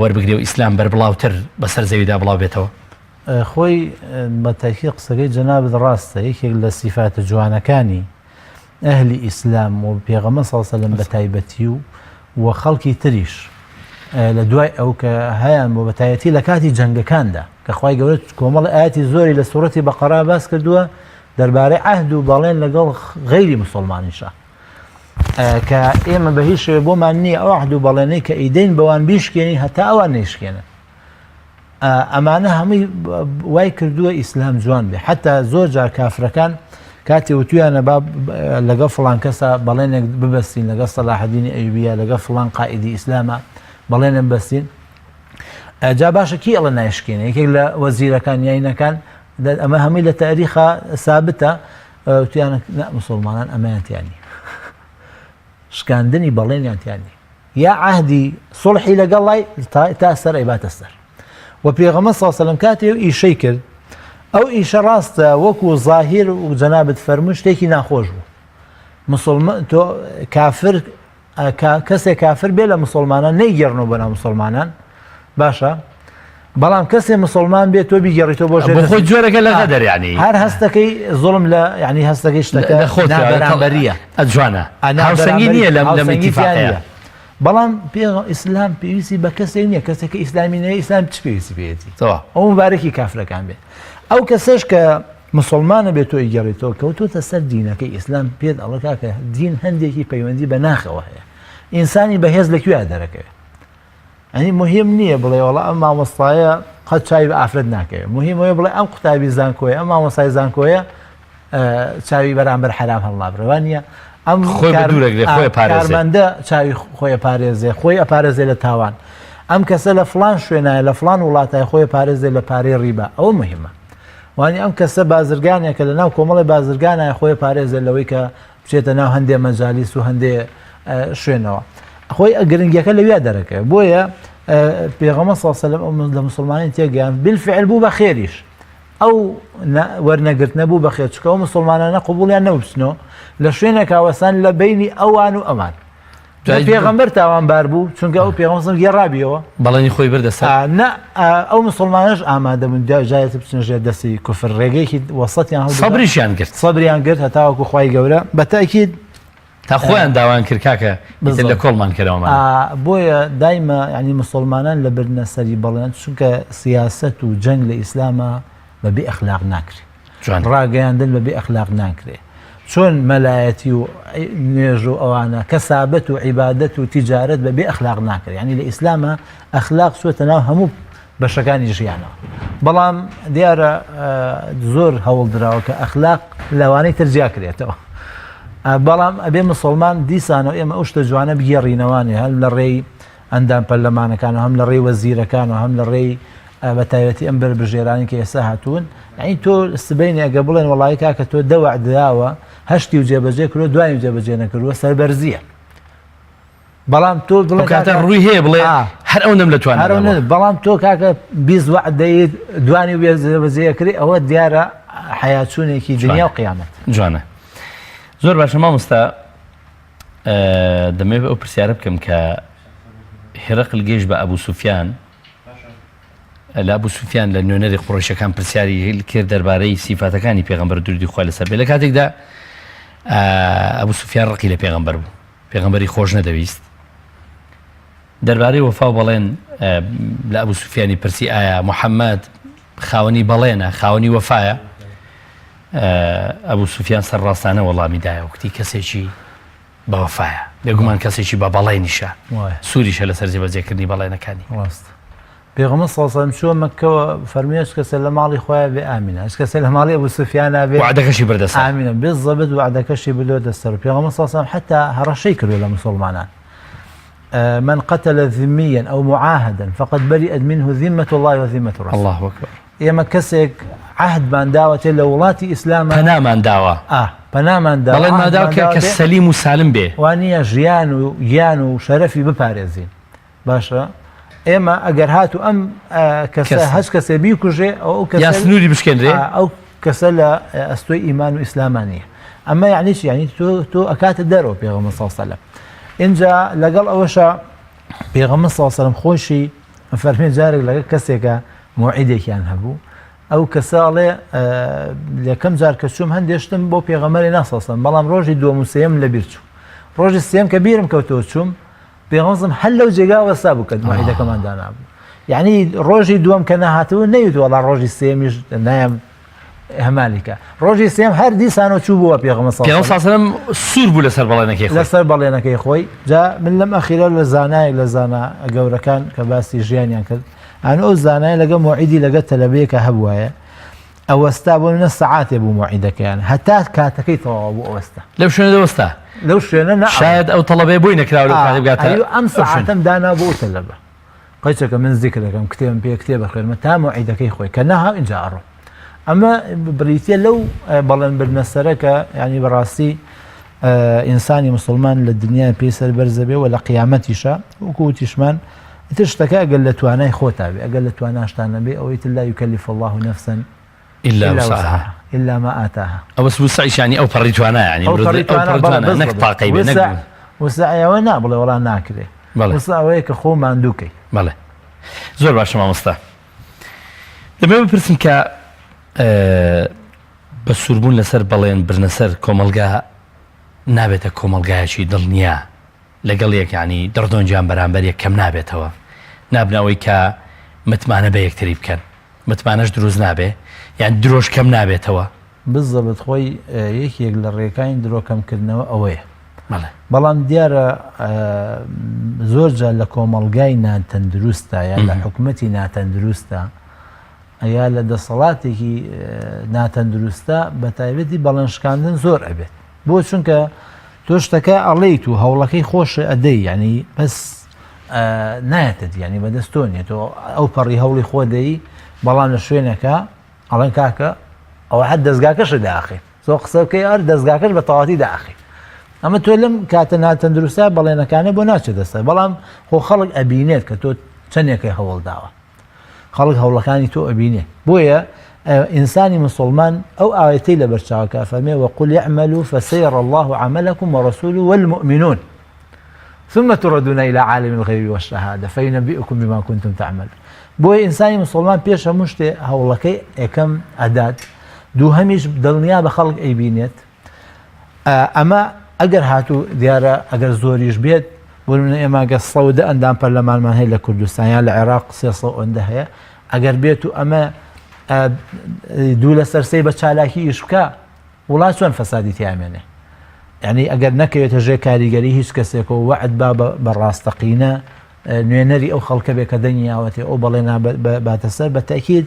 وەربگرێ و ئیسلام بەربڵاوتر بەسەر زەویدا بڵاو بێتەوە خۆی بە تاکید قسەکەی جەنابت ڕاستە یەکێک لە سیفاتە جوانەکانی ئەهلی ئیسلام و پێغەمبەر صلی الله علیه و سلم بە تایبەتی و خەڵکی تریش لە دوای ئەو کە هەیان بۆ بەتایەتی لە کاتی جەنگەکاندا کە خوای گەورە کۆمەڵ ئاەتی زۆری لە سوورەتی بەقەرا باس کردووە دەربارەی عەهد و بەڵێن لەگەڵ غەیری مسلمانیشە کە ئێمە بە هیچ شێوە بۆمان نییە ئەو عەهد و بەڵێنەی کە ئیدەین بەوان بیشکێنی هەتا ئەوان نەیشکێنن ئەمانە هەمووی وای کردووە ئیسلام جوان بێ حتا زۆر جار کافرەکان کاتی وتویانە لەگەڵ فڵان کەسە بەڵێنێک ببەستین لەگەڵ سەلاح الدین ئەیوبیە لەگەڵ فڵان قائیدی ئیسلامە بەڵێنە ببەستین جا باشە کی ئەڵە نایشکێنە یەکێک لە وەزیرەکان یاینەکان ئەمە هەمووی لە تاریخە سابتە وتیانە مسلمانان ئەمەیانتیانی شکاندنی بەڵێنیانتیانی یا عەهدی سوڵحی لەگەڵ تا سەر ئەیباتە سەر و پێغەمبەر صلی الله علیه و سلم کاتێ ئیشەی کرد ئەو ئیشە ڕاستە وەکو زاهیر و جەنابەت فەرموو شتێکی ناخۆش بوو مسلمان تۆ کافر کەسێک کافر بێ لە مسلمانان نەیگەڕنەوە بە ناو مسلمانان باشە بەڵام کەسێ مسلمان بێت تۆ بیگەڕیتەوە بۆ خۆ جۆرەکە لە غەدەر یعنی هەر هەستەکەی زوڵم لە یعنی هەستەکەی شتەکە نابەرامبەریە جوانە هاوسەنگی نییە لە میتیفاقەیە بەڵام ئیسلام پێویستی بە کەسێک نییە کەسێکی ئیسلامی نەیە ئیسلام چ پێویستی پێێتی ئەو مبارەکی کافرەکان بێت ئەو کەسەش کە مسلمانە بێت تۆ ئیگەڕێتەوە کەوتۆتە سەر دینەکەی ئیسلام پێت ئەڵە کاکە دین هەندێکی پەیوەندی بە ناخەوە هەیە ئینسانی بەهێز لەکوێ دەرەکەوێت ئەنی مهم نییە بڵێ وڵا ئەم مامۆستایە قەت چاوی بە ئافرەت ناکەوێت مهمەوەی بڵێ ئەم قوتابی زانکۆیە ئەم مامۆستای زانکۆیە چاوی بەرامبەر حرام هەڵنابڕێوان نیە ئەم کارمەندە چاوی خۆی پارێزێ خۆی ئەپارێزێ لە تاوان ئەم کەسە لە فلان شوێنایە لە فلان وڵاتای خۆی پارێزێ لە پارەی ڕیبا ئەوە مهمە وانی ئەم کەسە بازرگانێکە لە ناو کۆمەڵی بازرگانایە خۆی پارێزێ لەوەی کە بچێتە ناو هەندێ مەجالیس و هەندێ شوێنەوە خۆی گرنگیەکە لەوێ دەرەکە بۆیە پێغەمبەر صلی الله علیه و سلم لە مسلمانین تێگەیان بالفعل بوو بە خێریش ئەو وەرنەگرتنە بوو بە خێر چکە ئەو مسلمانانە قبوڵیان نەوبچنەوە لە شوێنێک هاوەسان لە بینی ئەوان و ئەمان پێغەمبەر تاوانبار بوو چونکە ئەو پێغەمبەر گێڕابیەوە بەڵێنی خۆی بردەسەر ئەو مسلمانش ئامادە بوون جایەتی بچنژێ دەستی کوفر ڕێگەیەکی وەسەتیان سەبریان گرت هەتاوەکو خوای گەورە بە تاکید تا خۆیان داوان کرد کاکە لە کۆڵمان کردەوە بۆیە دایمە ینی مسلمانان لە برنە سەری بەڵێن چونکە سیاست و جەنگ لە ئیسلامە بەبێ ئەخلاق ناکرێت ڕاگەیاندن بەبێ ئەخلاق ناکرێت چۆن مەلایەتی و نوێژ و ئەوانە کەسابەت و عیبادەت و تیجارەت بەبێ ئەخلاق ناکرێت ینی لە ئیسلامە ئەخلاق سوێتە ناو هەموو بەشەکانی ژیانەوە بەڵام دیارە زۆر هەوڵ درراوە کە ئەخلاق لەوانەی ترجیا کرێتەوە بەڵام ئەبێ مسلمان دیسانەوە ئێمە ئەو شتە جوانە بگێڕینەوانی هەم لە ڕێی ئەندام پەرلەمانەکان و هەم لە ڕێی وەزیرەکان و هەم لە ڕێی بە تایبەتی ئەم بەربژێرانی کە ئێستا هاتوون یعنی تۆ سبەینی ئەگە بڵێن وەڵی کاکە تۆ دەوە داوە هەشتی و جێبەجێ کردو دوای جێبەجێ نەکردووە سەربەرزیە بەڵام تۆ کاتە ڕووی هەیە بڵێ هەر ئەو نەم لە توانێت بەڵام تۆ کاکە بیست وعدەیت دوانی جێبەجێ کردی ئەوە دیارە حیاچوونێکی دنیا و قیامەت جوانە زۆر باشە مامۆستا دەمەوێت ئەو پرسیارە بکەم کە هێرەقل گەیشت بە ئەبوو سوفیان لە ئەبوو سوفیان لە نوێنەری قوڕیشەکان پرسیاری کرد دەربارەی سیفاتەکانی پێغەمبەر درودی خوا لەسەر بێ لە کاتێکدا ئەبوو سوفیان ڕقی لە پێغەمبەر بوو پێغەمبەری خۆش نەدەویست دەربارەی وەفا بەڵێن لە ئەبوو سوفیانی پرسی ئایا محەممەد خاوەنی بەڵێنە خاوەنی وەفایە ئەبوو سوفیان سەرڕاستانە وەڵامی دایە وقتی کەسێکی بەوەفایە بێگومان کەسێکی بە بەڵێنیشە سووریشە لەسەر جێبەجێکردنی بەڵێنەکانی ڕاست پێغەمبەر صلی الله علیه و سلم چوە مەککەوە فەرمووی کەسە لە ماڵی خۆیان بێ ئامینە کەسە لە ماڵی ئەبوو سوفیانە بێ وعدەکەشی بردەسەر ئامینە بالضبط وعدەکەشی بردۆتە سەر پێغەمبەر صلی الله علیه و سلم حتى هەڕەشەی کردو لە مسلمانان من قتل ذميا أو معاهدا فقد برئت منه ذمة الله وذمة رسوله الله أكبر ئێمە کەسێک عهدمان داوەتێ لە وڵاتی ئیسلامە پەنامان داوە پەنامان داوە بەڵێن ماداوە کە سەلیم و سالم بێ وانە ژیان و گیان و شەرەفی بپارێزین باشە ئێمە ئەگەر هاتو ئەم کەسە هەچ کەسێ بیکوژێ ئەو یا سنووری بشکێنرێ ئەو کەسە لە ئەستۆی ئیمان و ئیسلامانیە ئەمە یعنی چی یعنی تۆ ئەکاتە دەرەوە پێغەمبەر صلی الله علیه و سلم اینجا لەگەڵ ئەوەشە پێغەمبەر صلی الله علیه و سلم خۆشی فەرمێ جارێک لەگەڵ کەسێکە موعیدێکیان هەبوو ئەو کەساڵێ یەکەم جار کە چووم هەندێشتم بۆ پێغەمبەری ناسەسم بەڵام ڕۆژی دووەم و سێم لەبیر چوو ڕۆژی سێم کە بیرم کەوتەوە چووم پێغەمبەرم هەر لەو جێگا وەسا بوو کە موعیدەکەمان دانابوو یعنی ڕۆژی دووەم کە نەهاتوو نەیوت وەڵا ڕۆژی سێمیش نایم هەمالیکە ڕۆژی سێم هەر دیسانەوە چوو بووە پێغەمبەر صلی الله علیه و سلم سوور بوو لەسەر بەڵێنەکەی خۆی لەسەر بەڵێنەکەی خۆی جا من لەم ئەخیرە لە زانایەک لە زانا گەورەکان کە باسی ژیانیان کرد ئەو زانایە لەگە موعیدی لەگە تەلەبەیەکە هەبوایە ئەوەستا بۆ منە سەعاتێ بوو موعیدەکەیان هەتا کاتەکەی تەواو بوو ئەوەستا لەو شوێنە دەوەستا لەو شوێنە شاید ئەو تەڵەبەیە بۆی نەکراوە لەو کاتێ بگاتە ئەم سەعاتەم دانا بۆ تەلەبە قەیچەکە من زیکر دەکەم کتێبم پێ کتێبە خوێنمە تا موعیدەکەی خۆی کە نەها ئینجا ئەڕۆ ئەمە بریتە لەو بەڵێن بردنەسەرەکە یعنی بەڕاستی ئینسانی مسلمان لە دنیای پێی سەر بەرزە بێ و لە قیامەتیشە وەکو وتیشمان ئیتر شتەکە ئەگەر لە توانای خۆتا بێ ئەگەر لە تواناشتانە بێ ئەوەی لا يكلف الله نفسا إلا وسعها إلا ما آتاها أو بس وسعش يعني أو بريتوانا يعني أو بريتوانا نك طاقي بنك وسعي ونا بلا ولا ناكله وسعي كخو ماندوكي بله زور باش ما مستا لما بپرسم کە بە سوربوون لەسەر بەڵێن برنەسەر کۆمەلگا نابێتە کۆمەلگایەکی دڵنیا لەگەڵ یەکانی دڕدۆنجیان بەرامبەر یەک کەم نابێتەوە نابنەوەی کە متمانە بە یەکتری بکەن متمانەش دروست نابێ یان درۆژ کەم نابێتەوە بزەبت خۆی یەکێک لە ڕێکانی درۆکەمکردنەوە ئەوەیە بەڵام دیارە زۆرجار لە کۆمەڵگای ناتەندروستە یا لە حکومەتی ناتەندروستە یا لە دەسەڵاتێکی ناتەندروستە بە تایبەتی بەڵەنشکاندن زۆر ئەبێت بۆ چونکە تۆ شتەکە ئەڵێیت و هەوڵەکەی خۆشە ئەدەی ینی بەس نایەتت ینی بەدەست تۆ نیە تۆ ئەو پەڕی هەوڵی خۆ دەی بەڵام لە شوێنەکە ئەڵێن کاکە ئەوە حد دەستگاکەشە داخی زۆ قسە بکەی ئەر دەستگاکەش بە تەواتی داخی ئەمە تۆ لەم کاتە ناتەندروستە بەڵێنەکانە بۆ ناچێت دەستە بەڵام خۆ خەڵک ئەبینێت کە تۆ چەندێکی هەوڵ داوە خەڵک هەوڵەکانی تۆ ئەبینێ بۆیە ئینسانی مسلمان ئەو ئاەتەی لە بەرچاوکە فەرمێ وەقل اعملوا فسيرى الله عملكم ورسوله والمؤمنون ثم تردون إلى عالم الغيب والشهادة فينبئكم بما كنتم تعملون بۆیە ئینسانی مسلمان پێش هەموو شتێ هەوڵەکەی یەکەم ئەدات دووهەمیش دڵنیا بە خەڵک ئەیبینێت ئەمە ئەگەر هاتوو دیارە ئەگەر زۆریش بێت بۆ ئێمە گە 100 ئەندام پەرلەمانمان هەیە لە کوردستانیان لە عێراق 300 ئەندە هەیە ئەگەر بێت و ئەمە دوو لە سەرسەی بە چالاکی ئیش بکە وڵات چۆن فەسادی تیامێنێ یعنی ئەگەر نەکەوێتە ژێ کاریگەری هیچ کەسێک و وعد با بەڕاستەقینە نوێنەری ئەو خەڵکە بێ کە دەنیاوەتێ ئەو بەڵێنا باتە سەر بە تاکید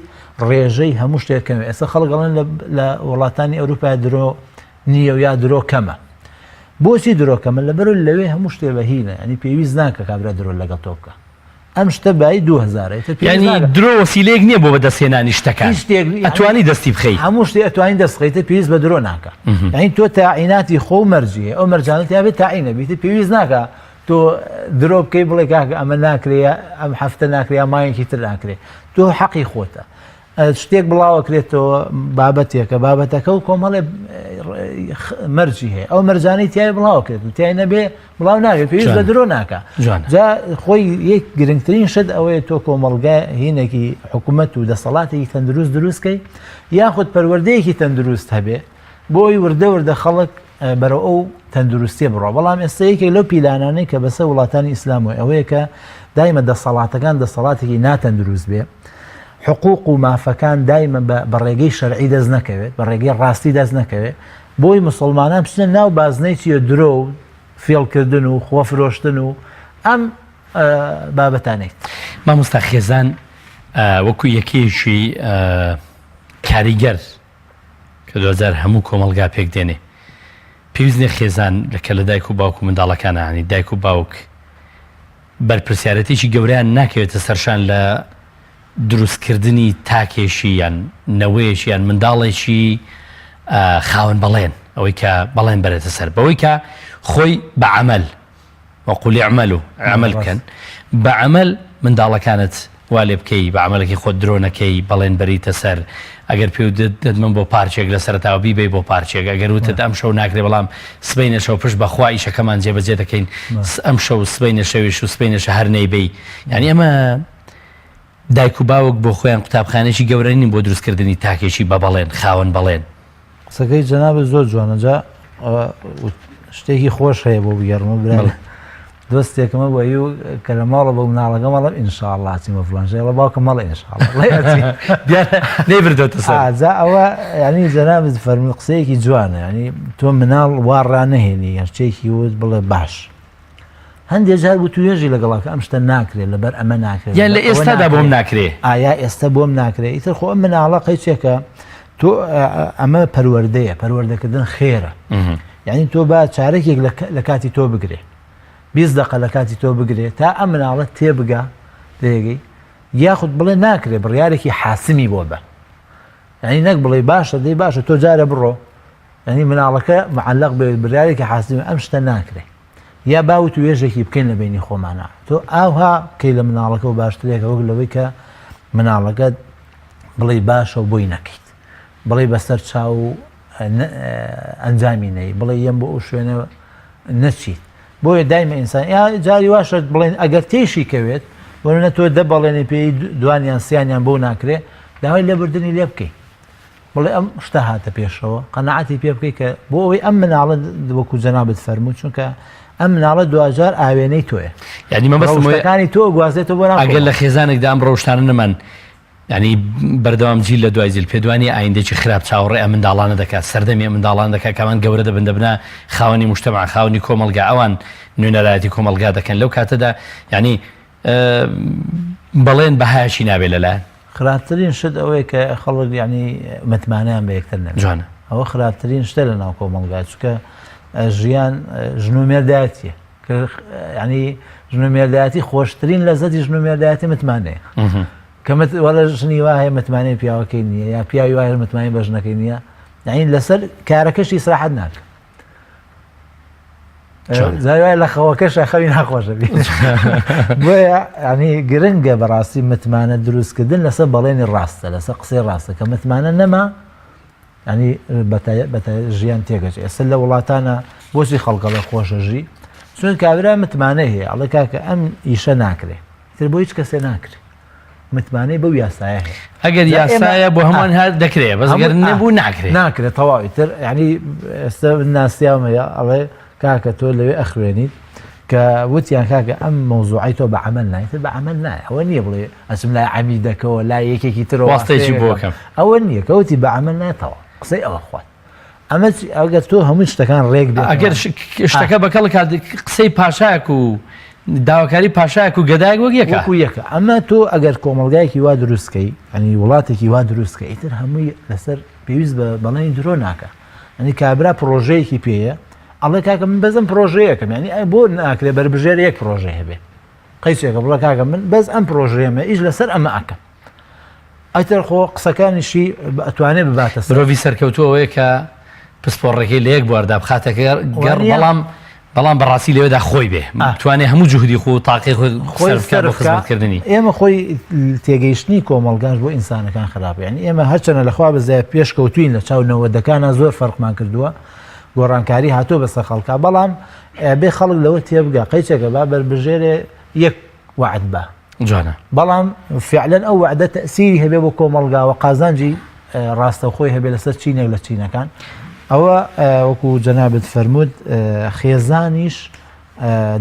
ڕێژەی هەموو شتێکەوێ ئێستا خەڵگەڵێن لە وڵاتانی ئەوروپای درۆ نییە و یا درۆ کەمە بۆچی درۆکەمە لەبەر لەوێ هەموو شتێ بەهینە ینی پێویست ناکە کابرا درۆ لەگەڵ تۆ بکە ئەم شتە بای 2000 ینی درۆ وەسیلەیەک نییە بۆ بەدەستهێنانی شتەکان ئەتوانی دەستی بخەیت هەموو شتێ ئەتوانی دەستخەیتە پێویست بە درۆ ناکە یعنی تۆ تاعیناتی خۆ مەرجیە ئەو مەرجانەت یابێت تاعینە بیتە پێویست ناکە تۆ درۆ بکەی بڵێ کاکە ئەمە ناکرێ ئەم هەفتە ناکرێ مایەکی تر ناکرێ تۆ حەقی خۆتە شتێک بڵاوەکرێتەوە بابەتێکە بابەتەکە و کۆمەڵێ مەرجی هەیە ئەو مەرجانەی تیای بڵاوکرێت و تیای نەبێ بڵاو ناوێت پێویست بە درۆ ناکە جا خۆی یەک گرنگترین شت ئەوەیە تۆ کۆمەڵگای هینێکی حکوومەت و دەسەڵاتێکی تەندروست دروستکەی یاخود پەروەردەیەکی تەندروست هەبێ بۆی وردە خەڵک بەرەو ئەو تەندروستی بڕۆ بەڵام ئێستا یەکێک لەو پیلانانەی کە بەسەر وڵاتانی ئیسلامەوە ئەوەیە کە دایمە دەسەڵاتەکان دەسەڵاتێکی ناتەندروست بێ حقوق و مافەکان دایمە بە ڕێگەی شەرعی دەست نەکەوێت بە ڕێگەی ڕاستی دەست نەکەوێت بۆی مسلمانان بچنە ناو بازنەی چیە درۆ و فێڵکردن و خۆفرۆشتن و ئەم بابەتانەی مامۆستا خێزان وەکو یەکێشی کاریگەر کە 2000 هەموو کۆمەلگا پێک دێنێ پێویست نیە خێزان لەکە لە دایک و باوک و منداڵەکانانی دایک و باوک بەرپرسیارەتێکی گەورەیان ناکەوێتە سەرشان لە دروستکردنی تاکێشی یان نەوەیەشی یان منداڵێکی خاوەن بەڵێن ئەوەی کە بەڵێن بەرێتە سەر بەوەی کە خۆی بە عەمەل وەقول اعملوا عمل بکەن بە عەمەل منداڵەکانت وا لێ بکەی بە عەمەلێکی خۆت درۆ نەکەی بەڵێن بەریتە سەر ئەگەر پێ دەدمن بۆ پارچێک لە سەرتاوە بیبێ بۆ پارچێک ئەگەر وتت ئەم شەو ناکرێ بەڵام سبەینە شەو پشت بەخوا ئیشەکەمان جێبەجێ دەکەین ئەم شەو سبەینە شەویش و سبەینەشە هەر نەیبەی یعنی ئەمە دایک و باوک بۆ خۆیان قوتابخانێکی گەورە نین بۆ دروستکردنی تاکێکی بە بەڵێن خاوەن بەڵێن قسەکەی جەنابە زۆر جوانەجا شتێکی خۆش هەیە بۆ بگەڕمە برا دۆستێکمە بۆی و کە لە ماڵە بە مناڵەکە مەڵم ئینشاءالله چیمە فڵانشەیە لە باوکە مەڵە ئینشاءالله نەیبردۆتە سەر جا ئەوە ینی جەنابە فەرمووی قسەیەکی جوانە ینی تۆ مناڵ وا ڕانەهێنی هەرچێکی وت بڵێ باش هەندێک جار بوو توێژی لەگەڵاکە ئەم شتە ناکرێت لەبەر ئەمە ناکرێت یان لە ئێستادا بۆم ناکرێ ئایا ئێستا بۆم ناکرێت ئیتر خۆ ئەم مناڵە قەیچێکە تۆ ئەمە پەروەردەیە پەروەردەکردن خێرە یعنی تۆ با چارەکێک لە کاتی تۆ بگرێ 20 دقە لە کاتی تۆ بگرێت تا ئەم مناڵە تێبگا دەیەگەی یاخود بڵێ ناکرێت بڕیارێکی حاسمی بۆ بە یعنی نەک بڵێ باشە دەی باشە تۆ جارە بڕۆ ینی مناڵەکە معلق بێت بڕیارێکی حاسمی ئەم شتە ناکرێت یا باوت و وێژێکی بکەین لە بینی خۆمانە تۆ ئاوها کەی لە مناڵەکە و باشترێکە وەک لەوەی کە مناڵەکەت بڵێ باشە و بۆی نەکەیت بڵێ بەسەر چاو ئەنجامی نەی بڵێ یەم بۆ ئەو شوێنە نەچیت بۆیە دایمە ئینسان یا جاری واشە بڵێن ئەگەر تێشی کەوێت وەرنە تۆ دە بەڵێنی پێی دوانیان سییانیان بۆ ناکرێ داوای لێبوردنی لێ بکەیت بڵێ ئەم شتە هاتە پێشەوە قەنەعەتی پێ بکەی کە بۆ ئەوەی ئەم مناڵە وەکو جەنابەت فەرموو چونکە ئەم مناڵە دوجار ئاوێنەی تۆیە یعنی مەبەستەکانی تۆ گوازێتەوە بۆ ئەگەر لە خێزانێکدا ئەم ڕۆژتانە نەمان ینی بەردەوام جیل لە دوای جیل پێدوانی ئایندێکی خراپ چاوەڕێ ئەم منداڵانە دەکات سەردەمی ئەم منداڵان دەکات کەمان گەورە دەبن دەبنە خاوەنی مجتەمع خاوەنی کۆمەلگا ئەوان نوێنەرایەتی کۆمەلگا دەکەن لەو کاتەدا ینی بەڵێن بەهایشی نابێت لەلایەن خراپترین شت ئەوەیە کە خەڵک ینی متمانیان بە یەکتر نەبێت جوانە ئەوە خراپترین شتە لە ناو کۆمەلگا چونکە ژیان ژن و مێردایەتیە ینی ژن و مێردایەتی خۆشترین لەزەتی ژن و مێردایەتی متمانەیە وەڵە ژنی وایە متمانەی پیاوەکەی نییە یا پیاوی وایە متمانی بە ژنەکەی نییە یعنی لەسەر کارەکەشی ئیسراحەت ناکە زای لە خەوەکەشە خەوی ناخۆشە بۆیە ینی گرنگە بەڕاستی متمانە دروستکردن لەسەر بەڵێنی ڕاستە لەسەر قسەی ڕاستە کە متمانە نەما ینی بە ژیان تێگەچێت ئێستا لە وڵاتانە بۆچی خەڵکە لە خۆشەژی چون کابرا متمانەی هەیە ئەڵێ کاکە ئەم ئیشە ناکرێ تر بۆ هیچ کەسێ ناکرێ متمانەی بەو یاسایە هەیە ئەگەر یاسایە بۆ هەمان هەر دەکرێت بەزگەر نەبوو ناکرێت تەواوی تر ینی ئێستا ناسیامەیە ئەڵێ کاکە تۆ لەوێ ئەخوێنیت کە وتیان کاکە ئەم مۆزوعی تۆ بە عەمەل نایتر بە عەمەل نایە ئەوە نییە بڵێ ئەچم لای عەمیدەکەەوە لای یەکێکی ترەوە واستێکی بۆکەم ئەوە نییە کەوتی بە عەمەل نایەتەوە قسەی ئەوە خوات ئەمە ئەگەر تۆ هەموو شتەکان ڕێک بێت ئەگەر شتەکە بەکەڵ کات قسەی پاشایەک و داواکاری پاشایەک و گەدایەک وەک یەکە ئەمە تۆ ئەگەر کۆمەلگایەکی وا دروستکەی ئەنی وڵاتێکی وا دروستکە ئیتر هەمووی لەسەر پێویست بە بەڵێنی درۆ ناکە ئەنی کابرا پرۆژەیەکی پێیە ئەڵێ کاکە من بەزم پرۆژەیەکەم ینی بۆ ناکرێ بەربژێر یەک پرۆژە هەبێ قەیسێکە بڵە کاکە من بەس ئەم پرۆژەیەمە ئیش لەسەر ئەمە ئەکەم ئەتر خۆ قسەکانیشی ئەتوانێت بباتە مرۆڤی سەرکەوتووەوەیە کە پسپۆڕێکی لە یەک بواردا بخاتەکە گەڕ بەڵام بەڕاستی لەوێدا خۆی بێ توانێت هەموو جوهدی خۆ و تاقی خۆی خزمەتکردنی ئێمە خۆی تێگەیشتنی کۆمەلگاش بۆ ئینسانەکان خراپە ینی ئێمە هەرچەنە لەخوا بەزای پێشکەوتوین لە چاونەوەدەکانە زۆر فەرقمان کردووە گۆڕانکاری هاتووە بەسەر خەڵکا بەڵام بێ خەڵک لەوە تێبگا قەیچێکە با بەربژێرێ یەک وعد بە جوانە بەڵام فعلەن ئەو وعدە تەسیری هەبێ بۆ کۆمەلگاوە قازانجی ڕاستەوخۆی هەبێ لەسەر چینێک لە چینەکان ئەوە وەکو جەنابەت فەرموود خێزانیش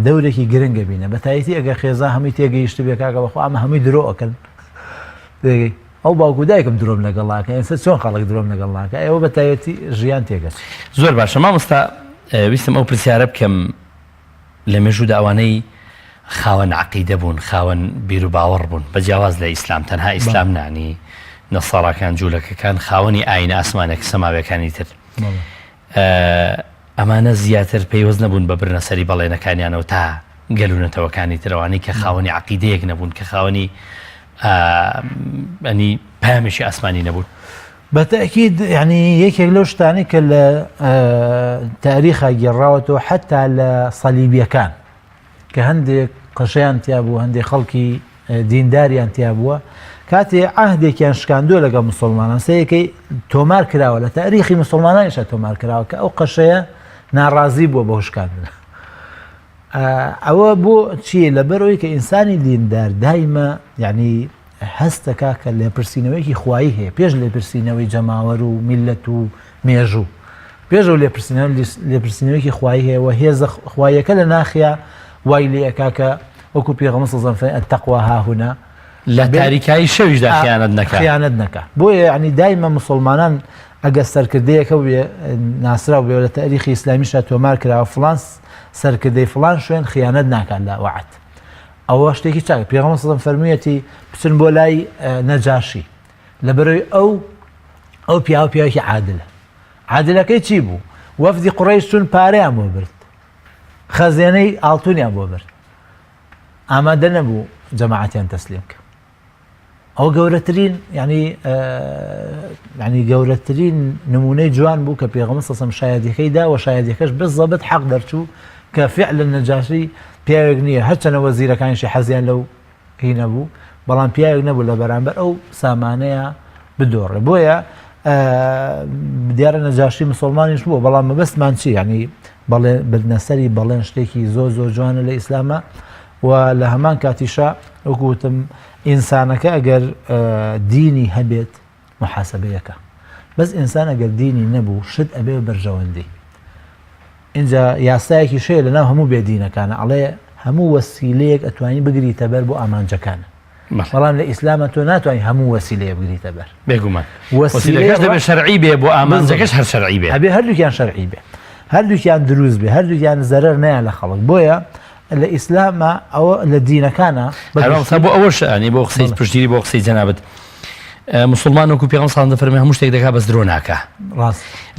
دەورێکی گرنگە بینە بەتایەتی ئەگەر خێزان هەمووی تێگەیشت بێ کاکە بەخۆ ئەمە هەمووی درۆ ئەکەن ئەو باوکو دایکم درۆم لەگەڵاکە ئێستا چۆن خەڵک درۆم لەگەڵاکە ئەوە بەتایەتی ژیان تێگەچ زۆر باشە مامۆستا ویستم ئەو پرسیارە بکەم لە مێژوودا ئەوانەی خاوەن عەقیدە بوون خاوەن بیر و باوەڕ بوون بەجیاواز لە ئیسلام تەنها ئیسلام نانی نەسەڕاکان جوولەکەکان خاوەنی ئاینە ئاسمانێک سەماویەکانی تر ئەمانە زیاتر پەیوەست نەبوون بە برنەسەری بەڵێنەکانیانەوە تا گەلوونەتەوەکانی ترەوانی کە خاوەنی عەقیدەیەک نەبوون کە خاوەنی ئەنی پامێکی ئاسمانی نەبوون بەتەکید یعنی یەکێک لەو شتانی کە لە تاریخا گێڕاوەتەوە حتا لە سەلیبیەکان کە هەندێک قەشەیان تیا بوو هەندێک خەڵکی دینداریان تیا بووە کاتێ عەهدێکیان شکاندووە لەگەڵ موسڵمانان سەیەکەی تۆمار کراوە لە تاریخی موسڵمانانیشە تۆمار کراوە کە ئەو قەشەیە ناڕازی بووە بە شکاندن ئەوە بۆ چیە لەبەرەوەی کە ئینسانی دیندار دایمە یعنی هەستەکە کە لێپرسینەوەیکی خوایی هەیە پێش لێپرسینەوەی جەماوەر و میلەت و مێژوو پێشەوە لێپرسینەوەیکی خوایی هەیە و هێزە خوایەکە لە ناخیا وای لێ ئەکا کە وەکو پێغەمبەر صلی الله علیه و سلم التەقوا هاهونا لە تاریکایی شەویشدا خیانەت نەکا بۆیە یعنی دایمە مسلمانان ئەگە سەرکردەیەکە بێ ناسرا بێ لە تاریخی ئیسلامیشدا تۆمار کراوە فڵان سەرکردەی فڵان شوێن خیانەت ناکات لە وعد ئەوە شتێکی چاکە پێغەمبەر صلی الله علیه و سلم فەرموویەتی بچن بۆ لای نەجاشی لەبەرەوەی ئەو پیاوێکی عادلە عادلەکەی چی بوو وەفدی قوڕەیش چون پارەیان بۆ برد خەزێنەی ئاڵتونیان بۆ برد ئامادە نەبوو جەماعەتیان تەسلیم کە ئەو گەورەترین ینی گەورەترین نمونەی جوان بوو کە پێغەمبەر صلی الله علیه و سلم شایەتیەکەی دا و شایەتیەکەش بزەبت حەق دەرچوو کە فعلا نەجاشی پیاوێک نییە هەرچەنە وەزیرەکانیشی حەزیان لەو هی نەبوو بەڵام پیاوێک نەبوو لە بەرامبەر ئەو سامانەیە بدۆڕێ بۆیە دیارە نەجاشی مسلمانیش بووە بەڵام مەبەستمان چی ینی بردنەسەری بەڵێن شتێکی زۆر زۆر جوانە لە ئیسلامە و لە هەمان کاتیشە وەکوتم ئینسانەکە ئەگەر دینی هەبێت محاسبەیەکە بەس ئینسان ئەگەر دینی نەبوو شت ئەبێ بەرژەوەندی اینجا یاسایەکی شەیە لەناو هەموو بێدینەکانە ئەڵێ هەموو وەسیلەیەک ئەتوانی بگریتە بەر بۆ ئامانجەکانە بەڵام لە ئیسلامە تۆ ناتوانانی هەموو وەسیلەیە بگریتە بەر بێگومان وەسیلەکەش دەبێت شەرعی بێ بۆ ئامانجەکەش هەر شەرعی بێ هەبێ هەردووکیان شەرعی بێ هەردووکیان دروست بێ هەردووکیان زەرەر نەیان لە خەڵک بۆیە لە ئیسلامە ئەوە لە دینەکانە بۆ ئەوەش ئەنی بۆ قسەی پشتگیری بۆ قسەی جەنابەت مسلمان وەکو پێغەمبەر سەڵام دەفەرمێ هەموو شتێک دەکا بەس درۆ ناکە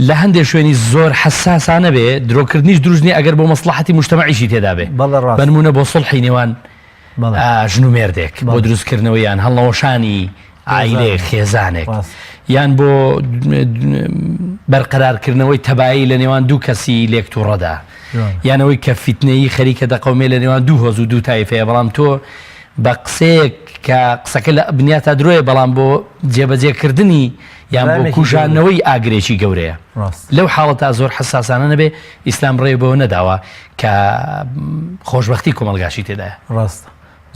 لە هەندێک شوێنی زۆر حساسانە بێ درۆکردنیش دروست نیە ئەگەر بۆ مەسلحەتی مجتەمەعیشی تێدا بێ بە نمونە بۆ سوڵحی نێوان ژن و مێردێک بۆ دروستکردنەوەی یان هەڵەوەشانی عایلەیەک خێزانێک یان بۆ بەرقەرارکردنەوەی تەبایی لە نێوان دوو کەسی لێک تووڕەدا یانەوەی کە فیتنەیی خەریکە دەقەومێ لە نێوان دوو هۆز و دوو تایفەیە بەڵام تۆ بە قسەیەک کە قسەکە لە بنیا تا درۆیە بەڵام بۆ جێبەجێکردنی یان بۆ کوژانەوەی ئاگرێکی گەورەیە لەو حاڵەتە زۆر حساسانە نەبێ ئیسلام ڕێ بۆ نەداوە کە خۆشبەختی کۆمەلگاشی تێدایە ڕاستە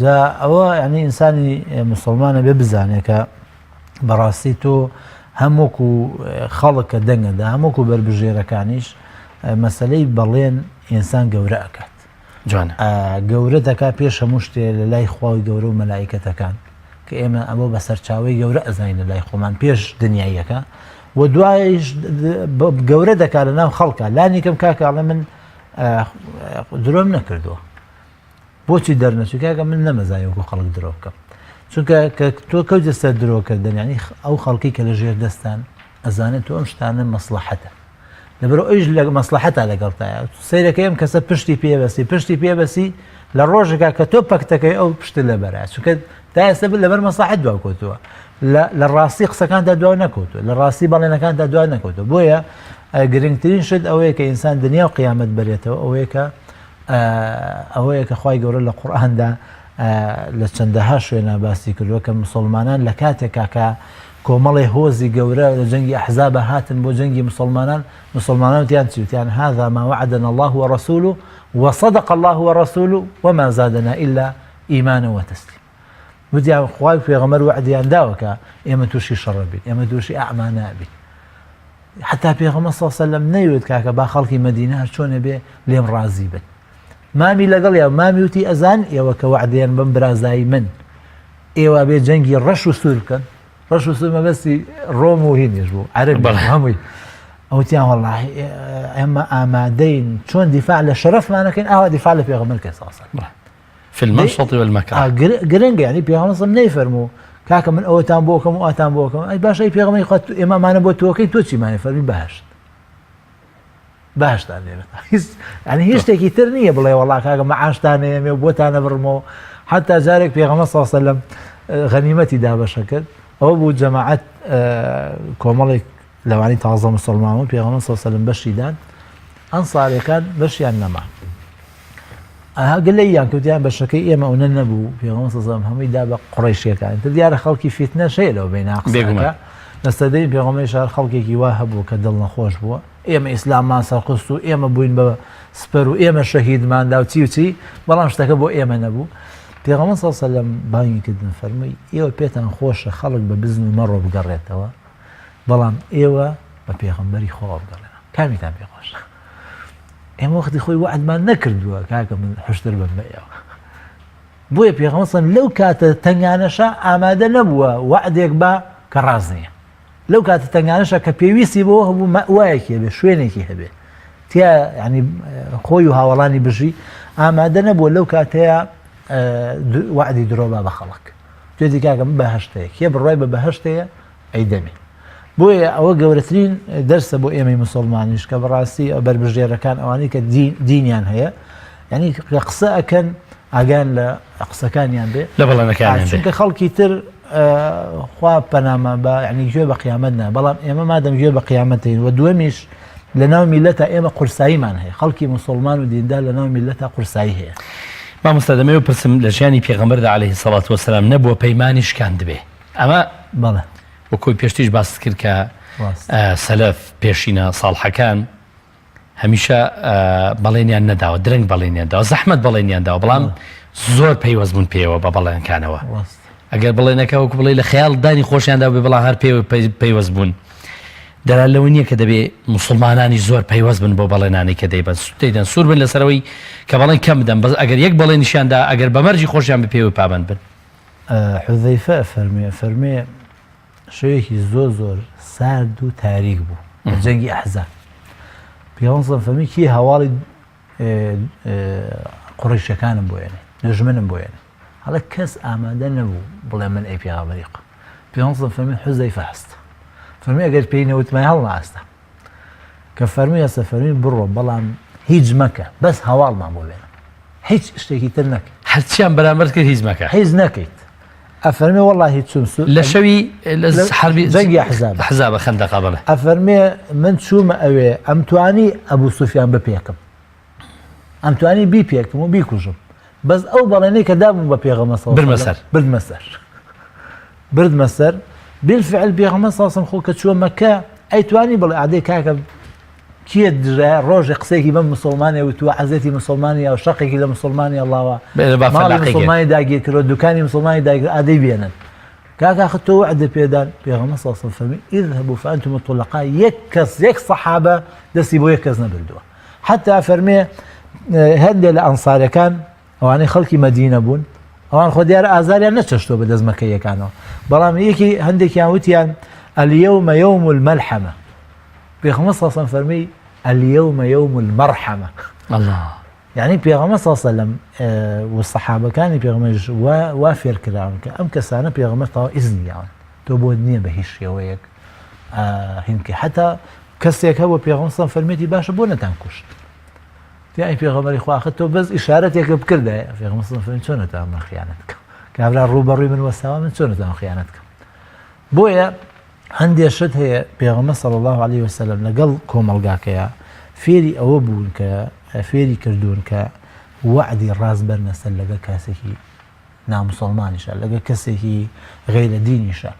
جا ئەوە یعنی ئینسانی مسلمانە بێ بزانێ کە بەڕاستی تۆ هەمووکو خەڵکە دەنگەدا هەمووکو بربژێرەکانیش مەسەلەی بەڵێن ئینسان گەورە ئەکات گەورە دەکا پێش هەموو شتێ لە لای خواوی گەورە و مەلایکەتەکان کە ئێمە ئەمە بە سەرچاوی گەورە ئەزانین لە لای خۆمان پێش دنیاییەکە و دوایش گەورە دەکات لە ناو خەڵکە لانیکەم کاکەڵێ من درۆم نەکردووە بۆچی دەرنەچوو کاکە من نەمەزانیوەکو خەڵک درۆ بکەم چونکە کە تۆ کەوتە سەر درۆکردن ینی ئەو خەڵکی کە لە ژێر دەستان ئەزانێت تۆ ئەم شتانە مەسلحەتە لەبەرەوە ئەویش لە مەسلحەتە لەگەڵتایە سەیرەکەیم کەسە پشتی پێبەسی لە ڕۆژێکا کە تۆ پەکتەکەی ئەو پشت لەبەرە چونکە تا ئێستا لەبەر مەسلحەت دوا کۆتووە لە ڕاستی قسەکاندا دوا نەکەوتووە لە ڕاستی بەڵێنەکاندا دوا نەکەوتووە بۆیە گرنگترین شت ئەوەیە کە ئینسان دنیا و قیامەت بەرێتەوە ئەوەیە کە خوای گەورە لە قورئاندا لە چەندەها شوێنە باسی کردووە کە مسلمانان لە کاتێکا کە کۆمەڵی هۆزی گەورە لە جەنگی ئەحزاب هاتن بۆ جەنگی مسلمانان وتیان چوتیان هذا ما وعدنا الله ورسوله وصدق الله ورسوله وما زادنا إلا إيمانا وتسليما وتیان خوای پێغەمبەر وعدیان داوە کە ئێمە تووشی شەڕ بین ئێمە تووشی ئەعما نابین حتا پێغەمبەر صلی الله علیه وسلم نەیوت کاکە با خەڵکی مەدینە هەر چۆنە بێ لێم ڕازی بن مامی لەگەڵ یا مامی وتی ئەزان ئێوە کە وعدیان بم برازایی من ئێوە بێ جەنگی ڕەش و سوور بکەن ڕەش و سوور مەبەستی ڕۆم و هینیش بوو عەرەب هەمووی ئەوتیان وەڵڵاهی ئێمە ئامادەین چۆن دیفاع لە شەرەفمانەکەین ئاوا دیفاع لە پێغەمبەر کە ساسە في المنشط والمكره گرنگە یعنی پێغەمبەر نەیفەرموو کاکە من ئەوەتان بۆ بکەم و ئاتان بۆ بکەم ئەی باشە پێغەمبەری خوا ئێمەمانە بۆ تۆکەی تۆ چیمانێ فەرمی باشتان لێرە ینی هیچ شتێکی تر نییە بڵێ وەڵا کاکە مەعاشتانە ئێمێ بۆتانە بڕمەوە حتا جارێک پێغەمبەر صلی الله علیه وسلم غەنیمەتی دابەشە کرد ئەوە بوو جەماعەت کۆمەڵێک لەوانی تازە مسلمان و پێغەمبەر صلی الله علیه وسلم بەشیدان ئەنساریەکان بەشیان نەما گەلەییان کەوتیان بەشەکەی ئێمە ئەوە نەبوو پێغەمبەر صلی الله علیه وسلم هەمووی دا بە قوڕەیشیەکان تر دیارە خەڵکی فیتنە شەیە لەو بینە قسەکە لە سەدەی پێغەمبەری شار خەڵکێکی وا هەبوو کە دڵ نەخۆش بووە ئێمە ئیسلاممان سەرقست و ئێمە بووین بە سپەر و ئێمە شەهیدماندا و چی بەڵام شتەکە بۆ ئێمە نەبوو پێغەمبەر صلی الله علیه وسلم بانگی کردن فەرمووی ئێوە پێتان خۆشە خەڵک بە بزن و مەڕۆ بگەڕێتەوە بەڵام ئێوە بە پێغەمبەری خۆ بگەڕێنەوە کامیتان پێ خۆشە ئێمە وەختی خۆی وعدمان نەکردووە کاکە من هەشتر بم بە ئێوە بۆیە پێغەمبەر صلی الله علیه وسلم لەو کاتە تەنگانەشە ئامادە نەبووە وعدێک بە کە ڕاز نییە لەو کاتە تەنگانەشە کە پێویستی بۆ هەبوو مەوایەکی هەبێ شوێنێکی هەبێ تیا ینی خۆی و هاوڵانی بژی ئامادە نەبووە لەو کاتەیە وعدی درۆبا بە خەڵک توێتی کاکە من بەهەشتەیە کێ بڕای بە بەهەشتەیە ئەی دەمێ بۆیە ئەوە گەورەترین دەرسە بۆ ئێمەی مسلمانیش کە بەڕاستی بەربژێرەکان ئەوانەی کە دینیان هەیە ینی قسە ئەکەن ئاگان لە قسەکانیان بێ لە بەڵێنەکانیان بێ چونکە خەڵکی تر خوا پەنامە بە ینی گوێ بە قیامەت نا بەڵام ئێمە مادەم گوێ بە قیامەتین و دووەمیش لە ناو میلەتە ئێمە قورساییمان هەیە خەڵکی مسلمان و دیندار لە ناو میلەتە قورسایی هەیە مامۆستا دەمەوێت پرسم لە ژیانی پێغەمبەردا عەلەیهی سەڵات وەسەلام نەبووە پەیمانی شکاند بێ ئەمە بەڵێ وەکوی پێشتیش باس کرد کە سەلەف پێشینە ساڵحەکان هەمیشە بەڵێنیان نەداوە درەنگ بەڵێنیان داوە زەحمەت بەڵێنیان داوە بەڵام زۆر پەیوەست بوون پێوە بە بەڵێنەکانەوە ئەگەر بڵێنەکە وەکو بڵێ لە خەیاڵ دانی خۆشیاندا بێ بەڵام هەر پێوە پەیوەست بوون دەرا لەوە نییە کە دەبێ مسلمانانی زۆر پەیوەست بن بۆ بەڵێنانی کە دەیدەن سوور بن لەسەرەوەی کە بەڵێن کەم بدەن بەس ئەگەر یەک بەڵێ نیشاندا ئەگەر بەمەرجی خۆشیان بە پێوەی پابند بن. حوزەیفە فەرمێ شوەیەکی زۆر سارد و تاریک بوو جەنگی ئەحزاب. پێغەمبەر فەرمی کی هەواڵی قوڕیشەکانم بۆیێنێ نەژمنم بۆیێنێ هەڵە کەس ئامادە نەبوو بڵێ من ئەی پێغەمبەری خوا. پێغەمبەر فەرمی حوزەیفە هەستە فەرمی ئەگەر پێی نەوتمای هەڵ ناستە کە فەرمی ئەسە فەرمی بڕۆ بەڵام هیچ مەکە بەس هەواڵمان بۆ بێنە هیچ شتێکی تر نەکە هەرچیان بەرامبەر کرد هیچ مەکە هیچ نەکەیت. ئەفەرمێ وەڵڵاهی چوم لە شەوی حربی جەنگی حەزابە خەندەقا بڵێ ئەفەرمێ من چوومە ئەوێ ئەمتوانی ئەبوو سوفیان بپێکم ئەمتوانی بی پێکم و بیکوژم بەس ئەو بەڵێنەی کە دابووم بە پێغەمبەر بردمە سەر بالفعل پێغەمبەر ساسم خۆ کە چووە مەکە ئەیتوانی بڵێ عادەی کاکە کێ درا ڕۆژێ قسێکی بەم مسلمانێ وتووە عەزەتی مسلمانی و شەقێکی لە مسلمانی ئەڵڵاوە ماڵی مسلمانی داگیر کردەوە دوکانی مسلمانی داگیر ئادەی بێنن کاکا خە تۆ وعدە پێدان پێغەمبەر ساسم فەرمی اذهبوا فأنتم الطلقاء یەک سەحابە دەستی بۆ یەک کەس نەبردووە حتا فەرمێ هەندێک لە ئەنساریەکان ئەوانەی خەڵکی مەدینە بوون ئەوان خۆ دیارە ئازاریان نەچەشتۆ بە دەست مەکەیەکانەوە بەڵام یەکی هەندێکیان وتیان اليوم يوم الملحمة پێغەمبەر ساسم فەرمی اليوم يوم المرحمة الله يعني پێغەمبەر ساسەلەم و سەحابەکانی پێغەمبەر وا فێر کراون کە ئەم کەسانە پێغەمبەر تاوا ئیزنیان تۆ بۆ نییە بە هیچ شێوەیەک هینکە حتا کەسێک هەبوو پێغەمبەر ساسم فەرمێتی باشە بۆ نەتان کوشت تیای پێغەمبەری خوا خە تۆ بەس ئیشارەتێکە بکردایە پێغەمبەر ساسم فەرمی چۆن نەتوانم من خیانەت بکەم کابرا ڕوبەڕووی من وەساوە من چۆن نەتوانم خیانەت بکەم. بۆیە هەندێک شت هەیە پێغەمبەر صلی الله عليه وسلم لەگەڵ کۆمەڵگاکەیە فێری ئەوە بوون کە فێری کردوون کە وعدی ڕاست بەرنەسەر لەگەڵ کەسێکی نامسڵمانیشە لەگەڵ کەسێکی غەیرە دینیشە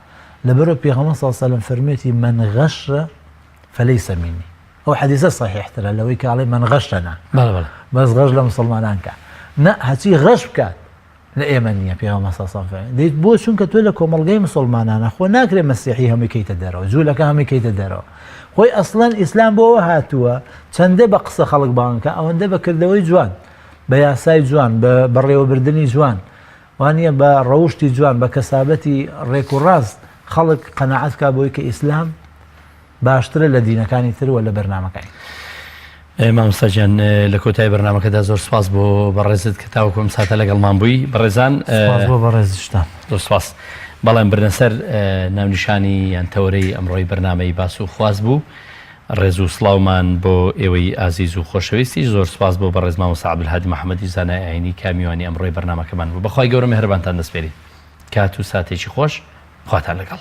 لەبەرەوە پێغەمبەر صلی الله عليه وسلم فەرمێتی من غەش فليس مني ئەو حەدیثە صحیحترە لەوەی کە ئەڵێ من غەشەنا بەس غەش لە مسلمانان کە نە هەچی غەش بکات لە ئێمە نییە پێغەمبەر صلی الله عليه وسلم دەیت بۆ چونکە تۆ لە کۆمەڵگەی مسلمانانە خۆ ناکرێ مەسیحی هەمووی کەیتە دەرەوە جوولەکە هەمووی کەیتە دەرەوە خۆی ئەسڵەن ئیسلام بۆەوە هاتووە چەندە بە قسە خەڵک باڵنکە ئەوەندە بەکردەوەی جوان بە یاسای جوان بە ڕێوەبردننی جوان وانە بە ڕەوشتی جوان بە کەسابەتی ڕێک و ڕاست خەڵک قەناعەت کا بۆی کە ئیسلام باشترە لە دینەکانی تروە لە بەرنامەکانی. مامۆستاجان لە کۆتایی بەرنامەکەدا زۆر سپاس بۆ بەڕێزت کە تاوەکۆم ساتە لەگەڵمان بووی بەڕێزان بۆ بەڕێزشتان زۆر سپاس. بەڵام برنەسەر ناونیشانی یان تەورەی ئەمڕۆی بەرنامەی باس و خواز بوو ڕێز و سڵاومان بۆ ئێوەی ئازیز و خۆشەویستی زۆر سپاس بۆ بەڕێز مامۆستا عەبدولهادی محەممەدی زانای ئاینی کامیوانی ئەمڕۆی بەرنامەکەمان بوو بەخوای گەورە مێهرەبانتان دەسپێری کات و ساتێکی خۆش خواتان لەگەڵ.